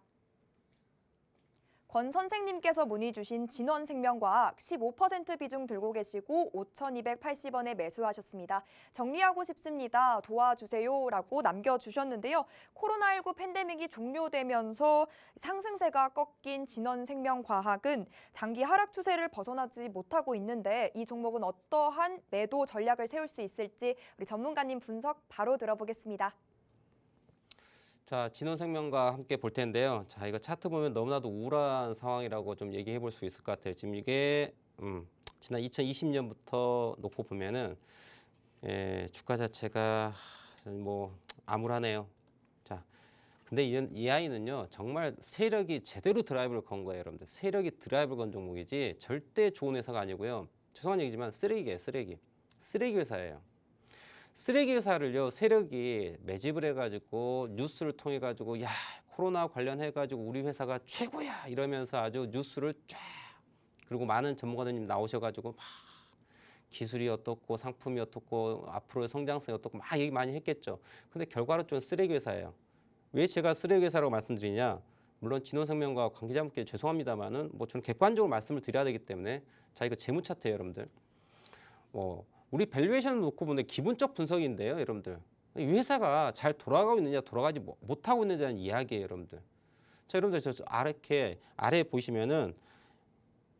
S1: 권 선생님께서 문의 주신 진원생명과학 15% 비중 들고 계시고 5,280원에 매수하셨습니다. 정리하고 싶습니다. 도와주세요 라고 남겨주셨는데요. 코로나19 팬데믹이 종료되면서 상승세가 꺾인 진원생명과학은 장기 하락 추세를 벗어나지 못하고 있는데 이 종목은 어떠한 매도 전략을 세울 수 있을지 우리 전문가님 분석 바로 들어보겠습니다.
S2: 자, 진원생명과 함께 볼 텐데요. 자, 이거 차트 보면 너무나도 우울한 상황이라고 좀 얘기해 볼 수 있을 것 같아요. 지금 이게 지난 2020년부터 놓고 보면은 주가 자체가 뭐 암울하네요. 자, 근데 이 아이는요 정말 세력이 제대로 드라이브를 건 거예요, 여러분들. 세력이 드라이브를 건 종목이지 절대 좋은 회사가 아니고요. 죄송한 얘기지만 쓰레기예요, 쓰레기. 쓰레기 회사예요. 쓰레기 회사를요 세력이 매집을 해가지고 뉴스를 통해 가지고 야 코로나 관련해 가지고 우리 회사가 최고야 이러면서 아주 뉴스를 쫙 그리고 많은 전문가들님 나오셔가지고 막 기술이 어떻고 상품이 어떻고 앞으로의 성장성이 어떻고 막 얘기 많이 했겠죠. 근데 결과로 좀 쓰레기 회사예요. 왜 제가 쓰레기 회사라고 말씀드리냐? 물론 진원생명과 관계자분께 죄송합니다만은 뭐 저는 객관적으로 말씀을 드려야 되기 때문에 자 이거 재무 차트예요, 여러분들. 우리 밸류에이션을 놓고 보는 기본적 분석인데요, 여러분들. 이 회사가 잘 돌아가고 있느냐, 돌아가지 못하고 있느냐에 대한 이야기예요, 여러분들. 자, 여러분들 저 아래 보시면은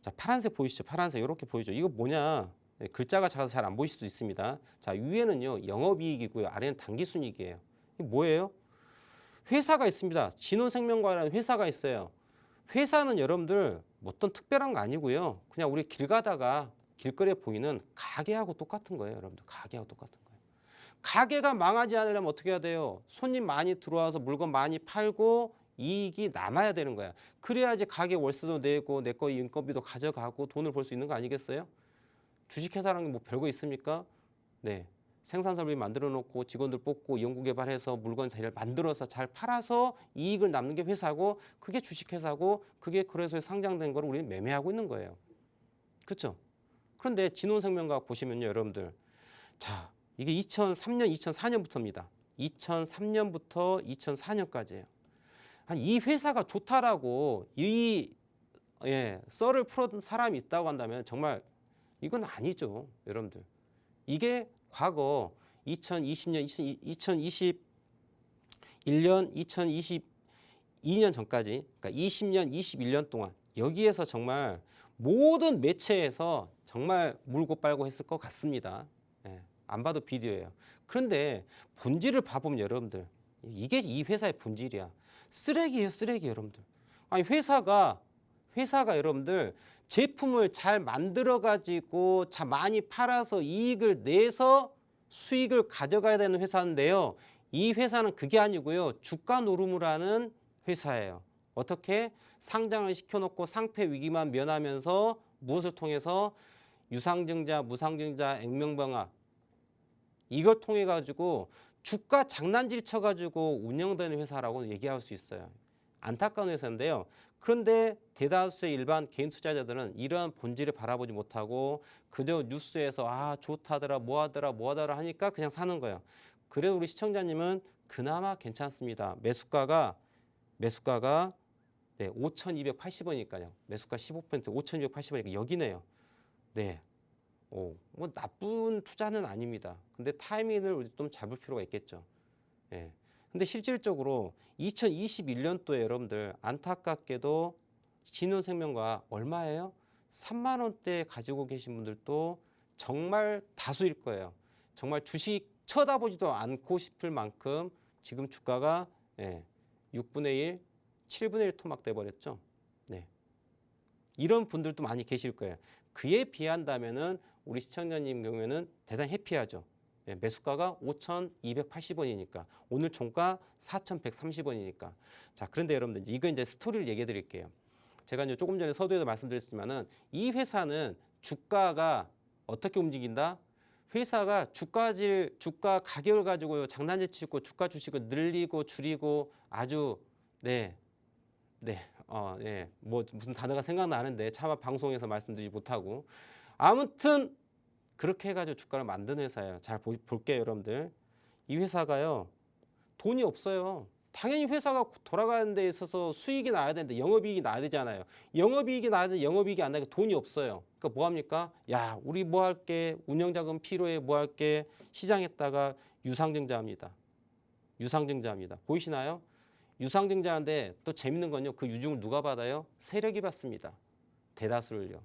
S2: 자, 파란색 보이시죠? 파란색 이렇게 보이죠? 이거 뭐냐? 글자가 작아서 잘 안 보이실 수 있습니다. 자, 위에는요 영업이익이고요, 아래는 단기순이익이에요. 이게 뭐예요? 회사가 있습니다. 진원생명과라는 회사가 있어요. 회사는 여러분들 뭐 어떤 특별한 거 아니고요. 그냥 우리 길 가다가 길거리에 보이는 가게하고 똑같은 거예요, 여러분들. 가게하고 똑같은 거예요. 가게가 망하지 않으려면 어떻게 해야 돼요? 손님 많이 들어와서 물건 많이 팔고 이익이 남아야 되는 거야. 그래야지 가게 월세도 내고 내 거 인건비도 가져가고 돈을 벌 수 있는 거 아니겠어요? 주식회사라는 게 뭐 별거 있습니까? 네, 생산설비 만들어 놓고 직원들 뽑고 연구개발해서 물건 잘 만들어서 잘 팔아서 이익을 남는 게 회사고 그게 주식회사고 그게 거래소에 상장된 거를 우리는 매매하고 있는 거예요. 그렇죠? 그런데 진원생명과학 보시면요, 여러분들. 자, 이게 2003년, 2004년부터입니다. 2003년부터 2004년까지예요. 이 회사가 좋다라고 썰을 풀어둔 사람이 있다고 한다면 정말 이건 아니죠, 여러분들. 이게 과거 2020년, 2021년, 2022년 전까지, 그러니까 20년, 21년 동안 여기에서 정말 모든 매체에서 정말 물고 빨고 했을 것 같습니다. 안 봐도 비디오예요. 그런데 본질을 봐보면 여러분들 이게 이 회사의 본질이야. 쓰레기예요, 쓰레기 여러분들. 아니 회사가 여러분들 제품을 잘 만들어 가지고 잘 많이 팔아서 이익을 내서 수익을 가져가야 되는 회사인데요. 이 회사는 그게 아니고요. 주가 노름을 하는 회사예요. 어떻게? 상장을 시켜놓고 상폐 위기만 면하면서 무엇을 통해서 유상증자, 무상증자, 액면방압 이걸 통해 가지고 주가 장난질 쳐가지고 운영되는 회사라고 얘기할 수 있어요. 안타까운 회사인데요. 그런데 대다수의 일반 개인 투자자들은 이러한 본질을 바라보지 못하고 그저 뉴스에서 아 좋다더라 뭐하더라 하니까 그냥 사는 거예요. 그래도 우리 시청자님은 그나마 괜찮습니다. 매수가가 네, 5,280원이니까요. 매수가 15% 5,280원이니까 여기네요. 네. 뭐 나쁜 투자는 아닙니다. 근데 타이밍을 좀 잡을 필요가 있겠죠. 예. 근데 실질적으로 2021년도에 여러분들 안타깝게도 신혼생명과 얼마예요? 3만 원대 가지고 계신 분들도 정말 다수일 거예요. 정말 주식 쳐다보지도 않고 싶을 만큼 지금 주가가 6분의 1, 7분의 1 토막돼 버렸죠. 네. 이런 분들도 많이 계실 거예요. 그에 비한다면은 우리 시청자님 경우에는 대단히 해피하죠. 매수가가 5,280원이니까 오늘 종가 4,130원이니까. 자, 그런데 여러분들 이거 이제 스토리를 얘기해 드릴게요. 제가 이제 조금 전에 서두에도 말씀드렸지만은 이 회사는 주가가 어떻게 움직인다? 회사가 주가 가격을 가지고 장난질 치고 주가 주식을 늘리고 줄이고 아주 뭐 무슨 단어가 생각나는데 차마 방송에서 말씀드리지 못하고 아무튼 그렇게 해가지고 주가를 만든 회사예요. 잘 볼게요, 여러분들. 이 회사가요 돈이 없어요. 당연히 회사가 돌아가는 데 있어서 수익이 나야 되는데 영업이익이 나야 되잖아요. 영업이익이 나야 되는데 영업이익이 안 나니까 돈이 없어요. 그러니까 뭐 합니까? 야, 우리 뭐 할게? 운영자금 필요해 뭐 할게? 시장에다가 유상증자합니다. 유상증자합니다. 보이시나요? 유상증자하는데 또 재밌는 건요. 그 유증을 누가 받아요? 세력이 받습니다. 대다수를요.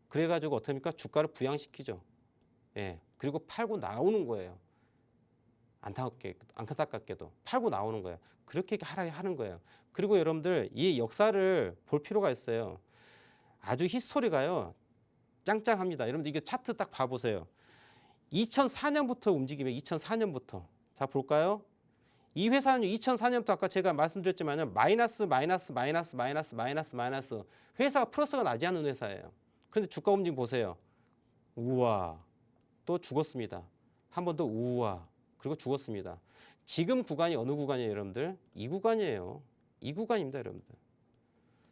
S2: 그래가지고 어떻게 합니까? 주가를 부양시키죠. 예. 그리고 팔고 나오는 거예요. 안타깝게도 팔고 나오는 거예요. 그렇게 하는 거예요. 그리고 여러분들 이 역사를 볼 필요가 있어요. 아주 히스토리가요. 짱짱합니다. 여러분들 이게 차트 딱 봐보세요. 2004년부터 움직이면 2004년부터 자 볼까요? 이 회사는 2004년부터 아까 제가 말씀드렸지만 마이너스 회사가 플러스가 나지 않는 회사예요. 그런데 주가 움직임 보세요. 우와 또 죽었습니다. 한 번 더 우와 그리고 죽었습니다. 지금 구간이 어느 구간이에요 여러분들? 이 구간이에요. 이 구간입니다 여러분들.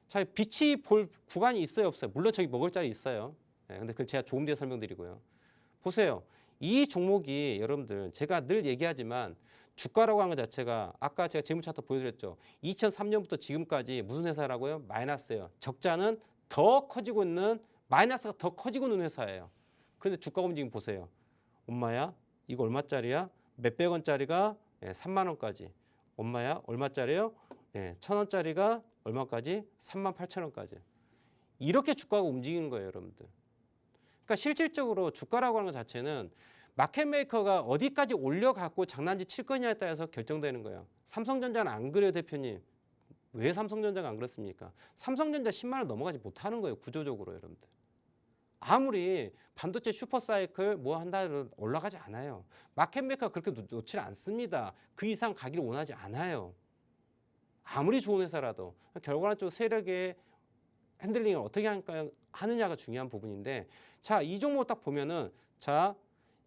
S2: 자 빛이 볼 구간이 있어요 없어요? 물론 저기 먹을 자리 있어요. 근데 그건 제가 조금 뒤에 설명드리고요. 보세요. 이 종목이 여러분들 제가 늘 얘기하지만 주가라고 하는 것 자체가 아까 제가 재무 차트 보여드렸죠. 2003년부터 지금까지 무슨 회사라고요? 마이너스예요. 적자는 더 커지고 있는 마이너스가 더 커지고 있는 회사예요. 그런데 주가 움직임 보세요. 엄마야 이거 얼마짜리야? 몇백 원짜리가 3만 원까지. 엄마야 얼마짜리요? 1,000원짜리가 얼마까지? 38,000원까지. 이렇게 주가가 움직이는 거예요 여러분들. 그러니까 실질적으로 주가라고 하는 것 자체는 마켓메이커가 어디까지 올려갖고 장난질 칠 거냐에 따라서 결정되는 거예요. 삼성전자는 안 그래요 대표님. 왜 삼성전자가 안 그렇습니까? 삼성전자 10만 원 넘어가지 못하는 거예요 구조적으로 여러분들. 아무리 반도체 슈퍼사이클 뭐 한다 해도 올라가지 않아요. 마켓메이커가 그렇게 놓지 않습니다. 그 이상 가기를 원하지 않아요. 아무리 좋은 회사라도 결과적으로 세력의 핸들링을 어떻게 하느냐가 중요한 부분인데 자, 이 종목 딱 보면은 자,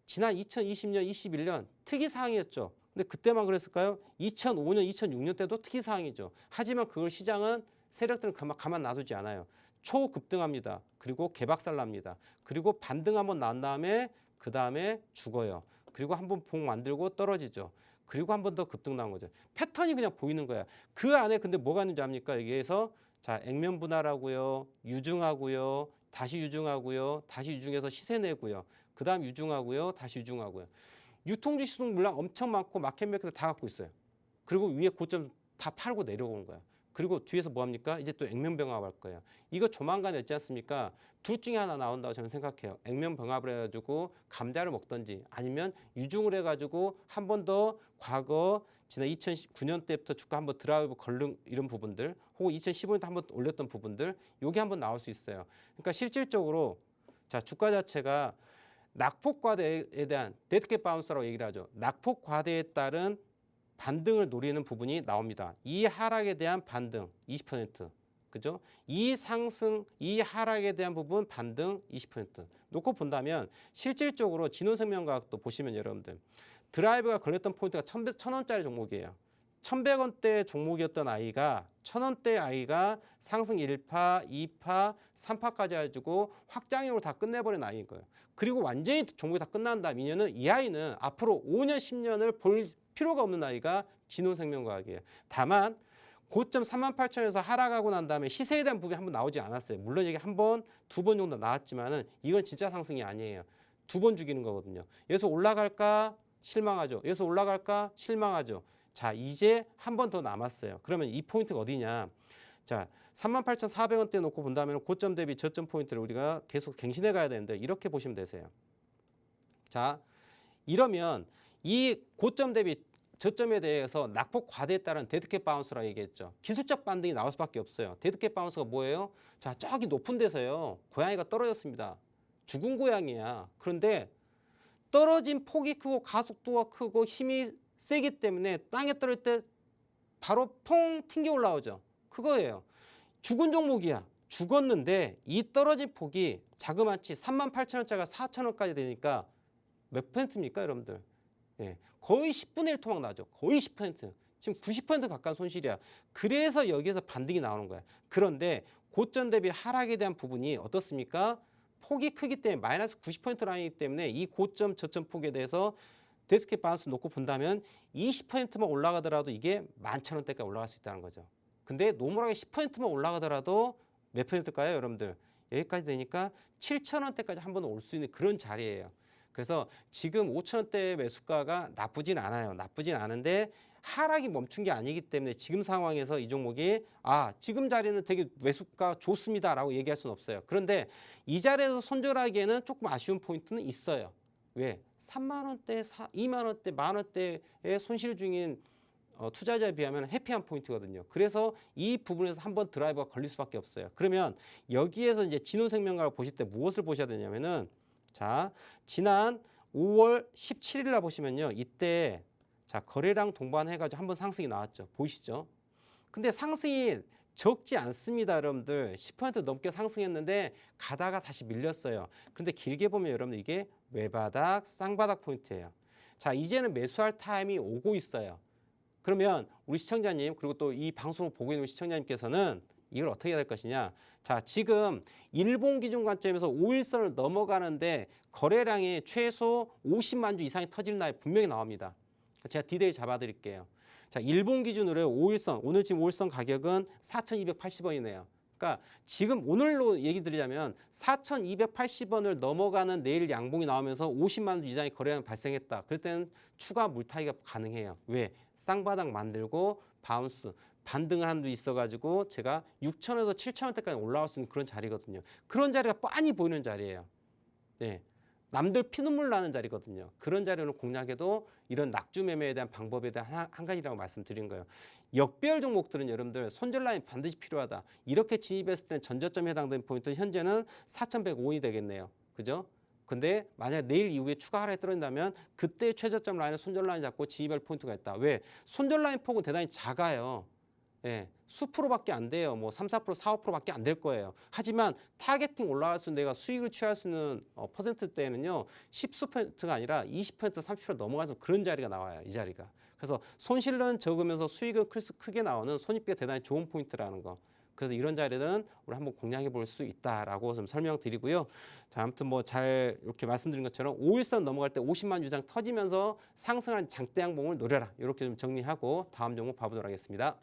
S2: 지난 2020년, 21년 특이사항이었죠. 근데 그때만 그랬을까요? 2005년, 2006년 때도 특이사항이죠. 하지만 그걸 시장은 세력들은 가만 놔두지 않아요. 초급등합니다. 그리고 개박살 납니다. 그리고 반등 한번 난 다음에 그 다음에 죽어요. 그리고 한번 봉 만들고 떨어지죠. 그리고 한 번 더 급등 나온 거죠. 패턴이 그냥 보이는 거야. 그 안에 근데 뭐가 있는지 압니까? 여기에서 자, 액면 분할하고요. 유증하고요. 다시 유증하고요. 다시 유증해서 시세 내고요. 그 다음 유증하고요. 다시 유증하고요. 유통지수 물량 엄청 많고 마켓메이커들 다 갖고 있어요. 그리고 위에 고점 다 팔고 내려오는 거야. 그리고 뒤에서 뭐 합니까? 이제 또 액면병합 할 거예요. 이거 조만간 있지 않습니까? 둘 중에 하나 나온다고 저는 생각해요. 액면병합을 해가지고 감자를 먹든지 아니면 유증을 해가지고 한 번 더 과거 지난 2009년 때부터 주가 한번 드라이브 걸른 이런 부분들 혹은 2015년도 한번 올렸던 부분들 요게 한번 나올 수 있어요. 그러니까 실질적으로 자 주가 자체가 낙폭 과대에 대한 데드캣 바운스라고 얘기를 하죠. 낙폭 과대에 따른 반등을 노리는 부분이 나옵니다. 이 하락에 대한 반등 20%. 그죠? 이 상승, 이 하락에 대한 부분 반등 20%. 놓고 본다면 실질적으로 진원생명과학도 보시면 여러분들 드라이브가 걸렸던 포인트가 1,000원짜리 종목이에요. 1,100원대 종목이었던 아이가 1,000원대 아이가 상승 1파, 2파, 3파까지 해가지고 확장형으로 다 끝내버린 아이인 거예요. 그리고 완전히 종목이 다 끝난 다음 이 아이는 앞으로 5년, 10년을 볼 필요가 없는 아이가 진원생명과학이에요. 다만 고점 38,000에서 하락하고 난 다음에 시세에 대한 부분이 한번 나오지 않았어요. 물론 이게 한 번, 두 번 정도 나왔지만은 이건 진짜 상승이 아니에요. 두 번 죽이는 거거든요. 여기서 올라갈까? 실망하죠. 여기서 올라갈까? 실망하죠. 자, 이제 한 번 더 남았어요. 그러면 이 포인트가 어디냐? 자, 38,400원대 놓고 본다면 고점 대비 저점 포인트를 우리가 계속 갱신해 가야 되는데 이렇게 보시면 되세요. 자, 이러면 이 고점 대비 저점에 대해서 낙폭 과대에 따른 데드캣 바운스라고 얘기했죠. 기술적 반등이 나올 수밖에 없어요. 데드캣 바운스가 뭐예요? 자, 저기 높은 데서요. 고양이가 떨어졌습니다. 죽은 고양이야. 그런데 떨어진 폭이 크고 가속도가 크고 힘이 세기 때문에 땅에 떨어질 때 바로 퐁 튕겨 올라오죠. 그거예요. 죽은 종목이야. 죽었는데 이 떨어진 폭이 자그마치 38,000원짜리가 4,000원까지 되니까 몇 퍼센트입니까, 여러분들? 예, 거의 10분의 1 토막 나죠. 거의 10%. 지금 90% 가까운 손실이야. 그래서 여기에서 반등이 나오는 거야. 그런데 고점 대비 하락에 대한 부분이 어떻습니까? 폭이 크기 때문에 마이너스 90% 라인이기 때문에 이 고점 저점 폭에 대해서 데스켓 바운스 놓고 본다면 20%만 올라가더라도 이게 11,000원대까지 올라갈 수 있다는 거죠. 근데 노멀하게 10%만 올라가더라도 몇 퍼센트일까요, 여러분들? 여기까지 되니까 7,000원대까지 한 번 올 수 있는 그런 자리예요. 그래서 지금 5,000원대 매수가가 나쁘진 않아요. 나쁘진 않은데 하락이 멈춘 게 아니기 때문에 지금 상황에서 이 종목이 지금 자리는 되게 매수가 좋습니다라고 얘기할 수는 없어요. 그런데 이 자리에서 손절하기에는 조금 아쉬운 포인트는 있어요. 왜? 3만 원대, 2만 원대, 만 원대의 손실 중인 투자자에 비하면 해피한 포인트거든요. 그래서 이 부분에서 한번 드라이버가 걸릴 수밖에 없어요. 그러면 여기에서 이제 진원생명과를 보실 때 무엇을 보셔야 되냐면은 자, 지난 5월 17일 날 보시면요. 이때 자, 거래량 동반해가지고 한번 상승이 나왔죠. 보이시죠? 근데 상승이 적지 않습니다, 여러분들. 10% 넘게 상승했는데 가다가 다시 밀렸어요. 근데 길게 보면 여러분들 이게 외바닥, 쌍바닥 포인트예요. 자, 이제는 매수할 타임이 오고 있어요. 그러면 우리 시청자님 그리고 또 이 방송을 보고 있는 시청자님께서는 이걸 어떻게 해야 될 것이냐. 자, 지금 일본 기준 관점에서 5일선을 넘어가는데 거래량이 최소 50만 주 이상이 터질 날 분명히 나옵니다. 제가 디데이 잡아드릴게요. 자, 일본 기준으로 5일선, 오늘 지금 5일선 가격은 4,280원이네요. 그러니까 지금 오늘로 얘기 드리자면 4,280원을 넘어가는 내일 양봉이 나오면서 50만 주 이상의 거래량이 발생했다. 그럴 때는 추가 물타기가 가능해요. 왜? 쌍바닥 만들고 바운스, 반등을 한 도 있어가지고 제가 6,000원에서 7,000원대까지 올라올 수 있는 그런 자리거든요. 그런 자리가 뻔히 보이는 자리예요. 네. 남들 피눈물 나는 자리거든요. 그런 자리를 공략해도 이런 낙주 매매에 대한 방법에 대한 한 가지라고 말씀드린 거예요. 역별 종목들은 여러분들 손절 라인 반드시 필요하다. 이렇게 진입했을 때는 전저점에 해당되는 포인트는 현재는 4,105원이 되겠네요. 그죠? 근데 만약 내일 이후에 추가 하락이 떨어진다면 그때 최저점 라인을 손절 라인 잡고 진입할 포인트가 있다. 왜? 손절 라인 폭은 대단히 작아요. 예, 수프로밖에 안 돼요. 뭐 3, 4%, 4, 5%밖에 안 될 거예요. 하지만 타겟팅 올라갈 수 있는 내가 수익을 취할 수 있는 퍼센트대는요. 10%가 아니라 20%, 30% 넘어가서 그런 자리가 나와요. 이 자리가. 그래서 손실은 적으면서 수익은 크게 나오는 손익비가 대단히 좋은 포인트라는 거. 그래서 이런 자리는 우리 한번 공략해 볼 수 있다라고 좀 설명드리고요. 자, 아무튼 뭐 잘 이렇게 말씀드린 것처럼 5일선 넘어갈 때 50만 유장 터지면서 상승한 장대 양봉을 노려라. 이렇게 좀 정리하고 다음 종목 봐보도록 하겠습니다.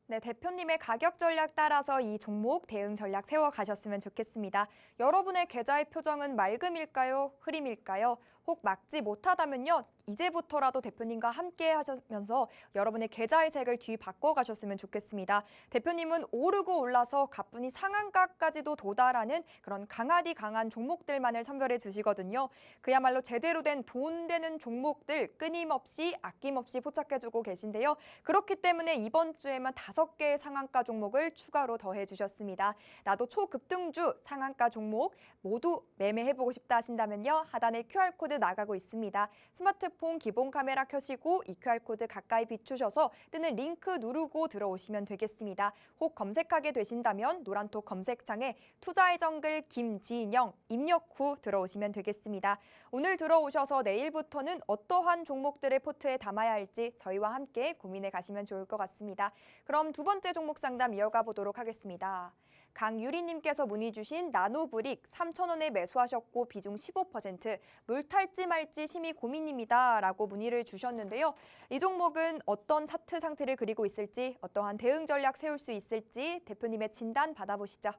S1: 네, 대표님의 가격 전략 따라서 이 종목 대응 전략 세워가셨으면 좋겠습니다. 여러분의 계좌의 표정은 맑음일까요? 흐림일까요? 혹 막지 못하다면요. 이제부터라도 대표님과 함께 하시면서 여러분의 계좌의 색을 뒤바꿔 가셨으면 좋겠습니다. 대표님은 오르고 올라서 가뿐히 상한가까지도 도달하는 그런 강하디 강한 종목들만을 선별해 주시거든요. 그야말로 제대로 된 돈 되는 종목들 끊임없이 아낌없이 포착해주고 계신데요. 그렇기 때문에 이번 주에만 5개의 상한가 종목을 추가로 더해 주셨습니다. 나도 초급등주 상한가 종목 모두 매매해보고 싶다 하신다면요. 하단에 QR코드 나가고 있습니다. 스마트폰 기본 카메라 켜시고 이 QR코드 가까이 비추셔서 뜨는 링크 누르고 들어오시면 되겠습니다. 혹 검색하게 되신다면 노란톡 검색창에 투자의 정글 김진영 입력 후 들어오시면 되겠습니다. 오늘 들어오셔서 내일부터는 어떠한 종목들을 포트에 담아야 할지 저희와 함께 고민해 가시면 좋을 것 같습니다. 그럼 두 번째 종목 상담 이어가 보도록 하겠습니다. 강유리님께서 문의 주신 나노브릭 3,000원에 매수하셨고 비중 15%, 물 탈지 말지 심히 고민입니다. 라고 문의를 주셨는데요. 이 종목은 어떤 차트 상태를 그리고 있을지, 어떠한 대응 전략 세울 수 있을지 대표님의 진단 받아보시죠.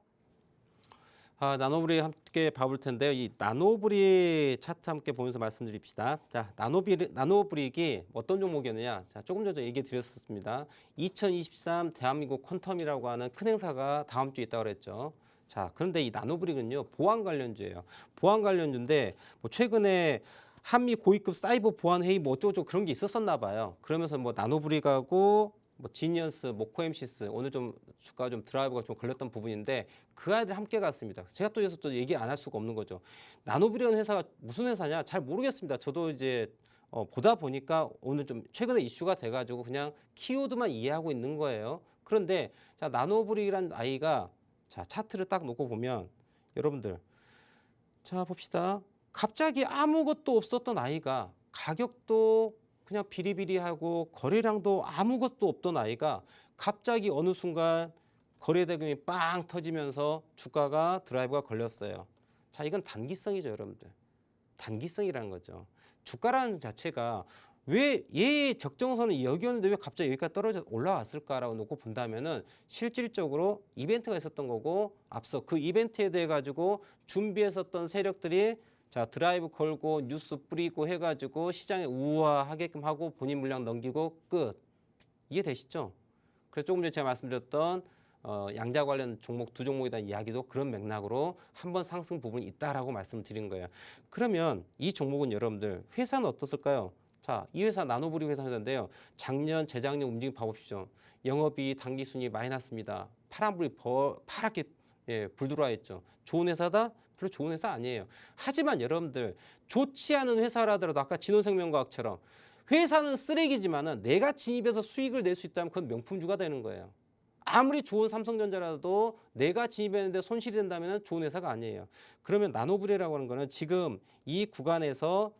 S2: 나노브릭 함께 봐볼 텐데요. 이 나노브릭 차트 함께 보면서 말씀드립시다. 자, 나노브릭이 어떤 종목이었느냐? 자, 조금 전에 얘기 드렸었습니다. 2023 대한민국 퀀텀이라고 하는 큰 행사가 다음 주에 있다고 그랬죠. 자, 그런데 이 나노브릭은요, 보안 관련주예요. 보안 관련주인데 뭐 최근에 한미 고위급 사이버 보안 회의 뭐 어쩌고저쩌고 그런 게 있었었나 봐요. 그러면서 뭐 나노브릭하고 뭐 지니언스, 모코엠시스 오늘 좀 주가 좀 드라이브가 좀 걸렸던 부분인데 그 아이들 함께 갔습니다. 제가 또 여기서 또 얘기 안 할 수가 없는 거죠. 나노브릭이라는 회사가 무슨 회사냐 잘 모르겠습니다. 저도 이제 보다 보니까 오늘 좀 최근에 이슈가 돼가지고 그냥 키워드만 이해하고 있는 거예요. 그런데 자 나노브릭이라는 아이가 자 차트를 딱 놓고 보면 여러분들 자 봅시다. 갑자기 아무것도 없었던 아이가 가격도 그냥 비리비리하고 거래량도 아무것도 없던 아이가 갑자기 어느 순간 거래 대금이 빵 터지면서 주가가 드라이브가 걸렸어요. 자, 이건 단기성이죠, 여러분들. 단기성이라는 거죠. 주가라는 자체가 왜 얘의 적정선은 여기였는데 왜 갑자기 여기까지 떨어져 올라왔을까라고 놓고 본다면은 실질적으로 이벤트가 있었던 거고 앞서 그 이벤트에 대해 가지고 준비했었던 세력들이 자 드라이브 걸고 뉴스 뿌리고 해가지고 시장에 우아하게끔 하고 본인 물량 넘기고 끝. 이해되시죠? 그래서 조금 전에 제가 말씀드렸던 양자 관련 종목 두 종목에 대한 이야기도 그런 맥락으로 한번 상승 부분이 있다라고 말씀드린 거예요. 그러면 이 종목은 여러분들 회사는 어떻을까요? 자, 이 회사 나노브릭 회사인데요. 작년, 재작년 움직임 봐보십시오. 영업이익, 당기순이 많이 났습니다. 파란불이 파랗게 불 들어와 있죠. 좋은 회사다? 별로 좋은 회사 아니에요. 하지만 여러분들 좋지 않은 회사라더라도 아까 진원생명과학처럼 회사는 쓰레기지만은 내가 진입해서 수익을 낼 수 있다면 그건 명품주가 되는 거예요. 아무리 좋은 삼성전자라도 내가 진입했는데 손실이 된다면 좋은 회사가 아니에요. 그러면 나노브릭이라고 하는 거는 지금 이 구간에서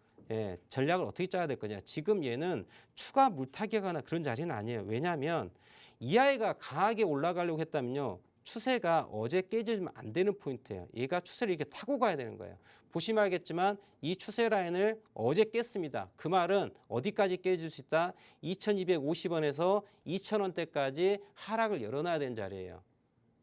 S2: 전략을 어떻게 짜야 될 거냐. 지금 얘는 추가 물타기하거나 그런 자리는 아니에요. 왜냐하면 이 아이가 강하게 올라가려고 했다면요. 추세가 어제 깨지면 안 되는 포인트예요. 얘가 추세를 이렇게 타고 가야 되는 거예요. 보시면 알겠지만 이 추세 라인을 어제 깼습니다. 그 말은 어디까지 깨질 수 있다? 2250원에서 2000원대까지 하락을 열어놔야 되는 자리예요.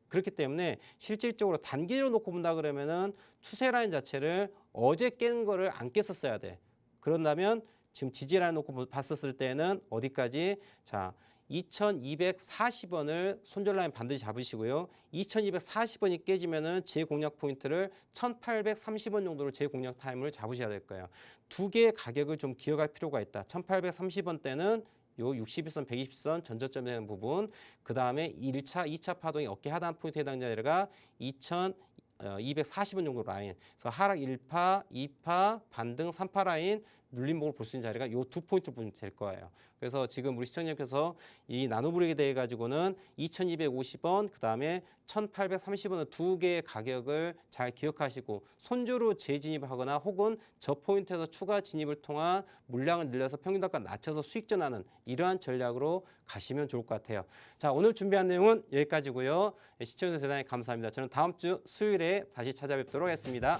S2: 그렇기 때문에 실질적으로 단기로 놓고 본다 그러면은 추세 라인 자체를 어제 깬 거를 안 깼었어야 돼. 그런다면 지금 지지 라인 놓고 봤었을 때는 어디까지? 자, 2240원을 손절 라인 반드시 잡으시고요. 2240원이 깨지면은 제 공략 포인트를 1830원 정도로 제 공략 타임을 잡으셔야 될 거예요. 두 개의 가격을 좀 기억할 필요가 있다. 1830원대는 요 61선, 120선 전저점에 되는 부분, 그 다음에 1차, 2차 파동이 어깨 하단 포인트에 해당 자리가 2240원 정도 라인. 그래서 하락 1파, 2파, 반등 3파 라인 눌림목을 볼 수 있는 자리가 요 두 포인트 보면 될 거예요. 그래서 지금 우리 시청자께서 이 나노브릭에 대해 가지고는 2250원, 그 다음에 1830원의 두 개의 가격을 잘 기억하시고 손주로 재진입하거나 혹은 저 포인트에서 추가 진입을 통한 물량을 늘려서 평균단가 낮춰서 수익전하는 이러한 전략으로 가시면 좋을 것 같아요. 자, 오늘 준비한 내용은 여기까지고요. 시청해주셔서 대단히 감사합니다. 저는 다음 주 수요일에 다시 찾아뵙도록 하겠습니다.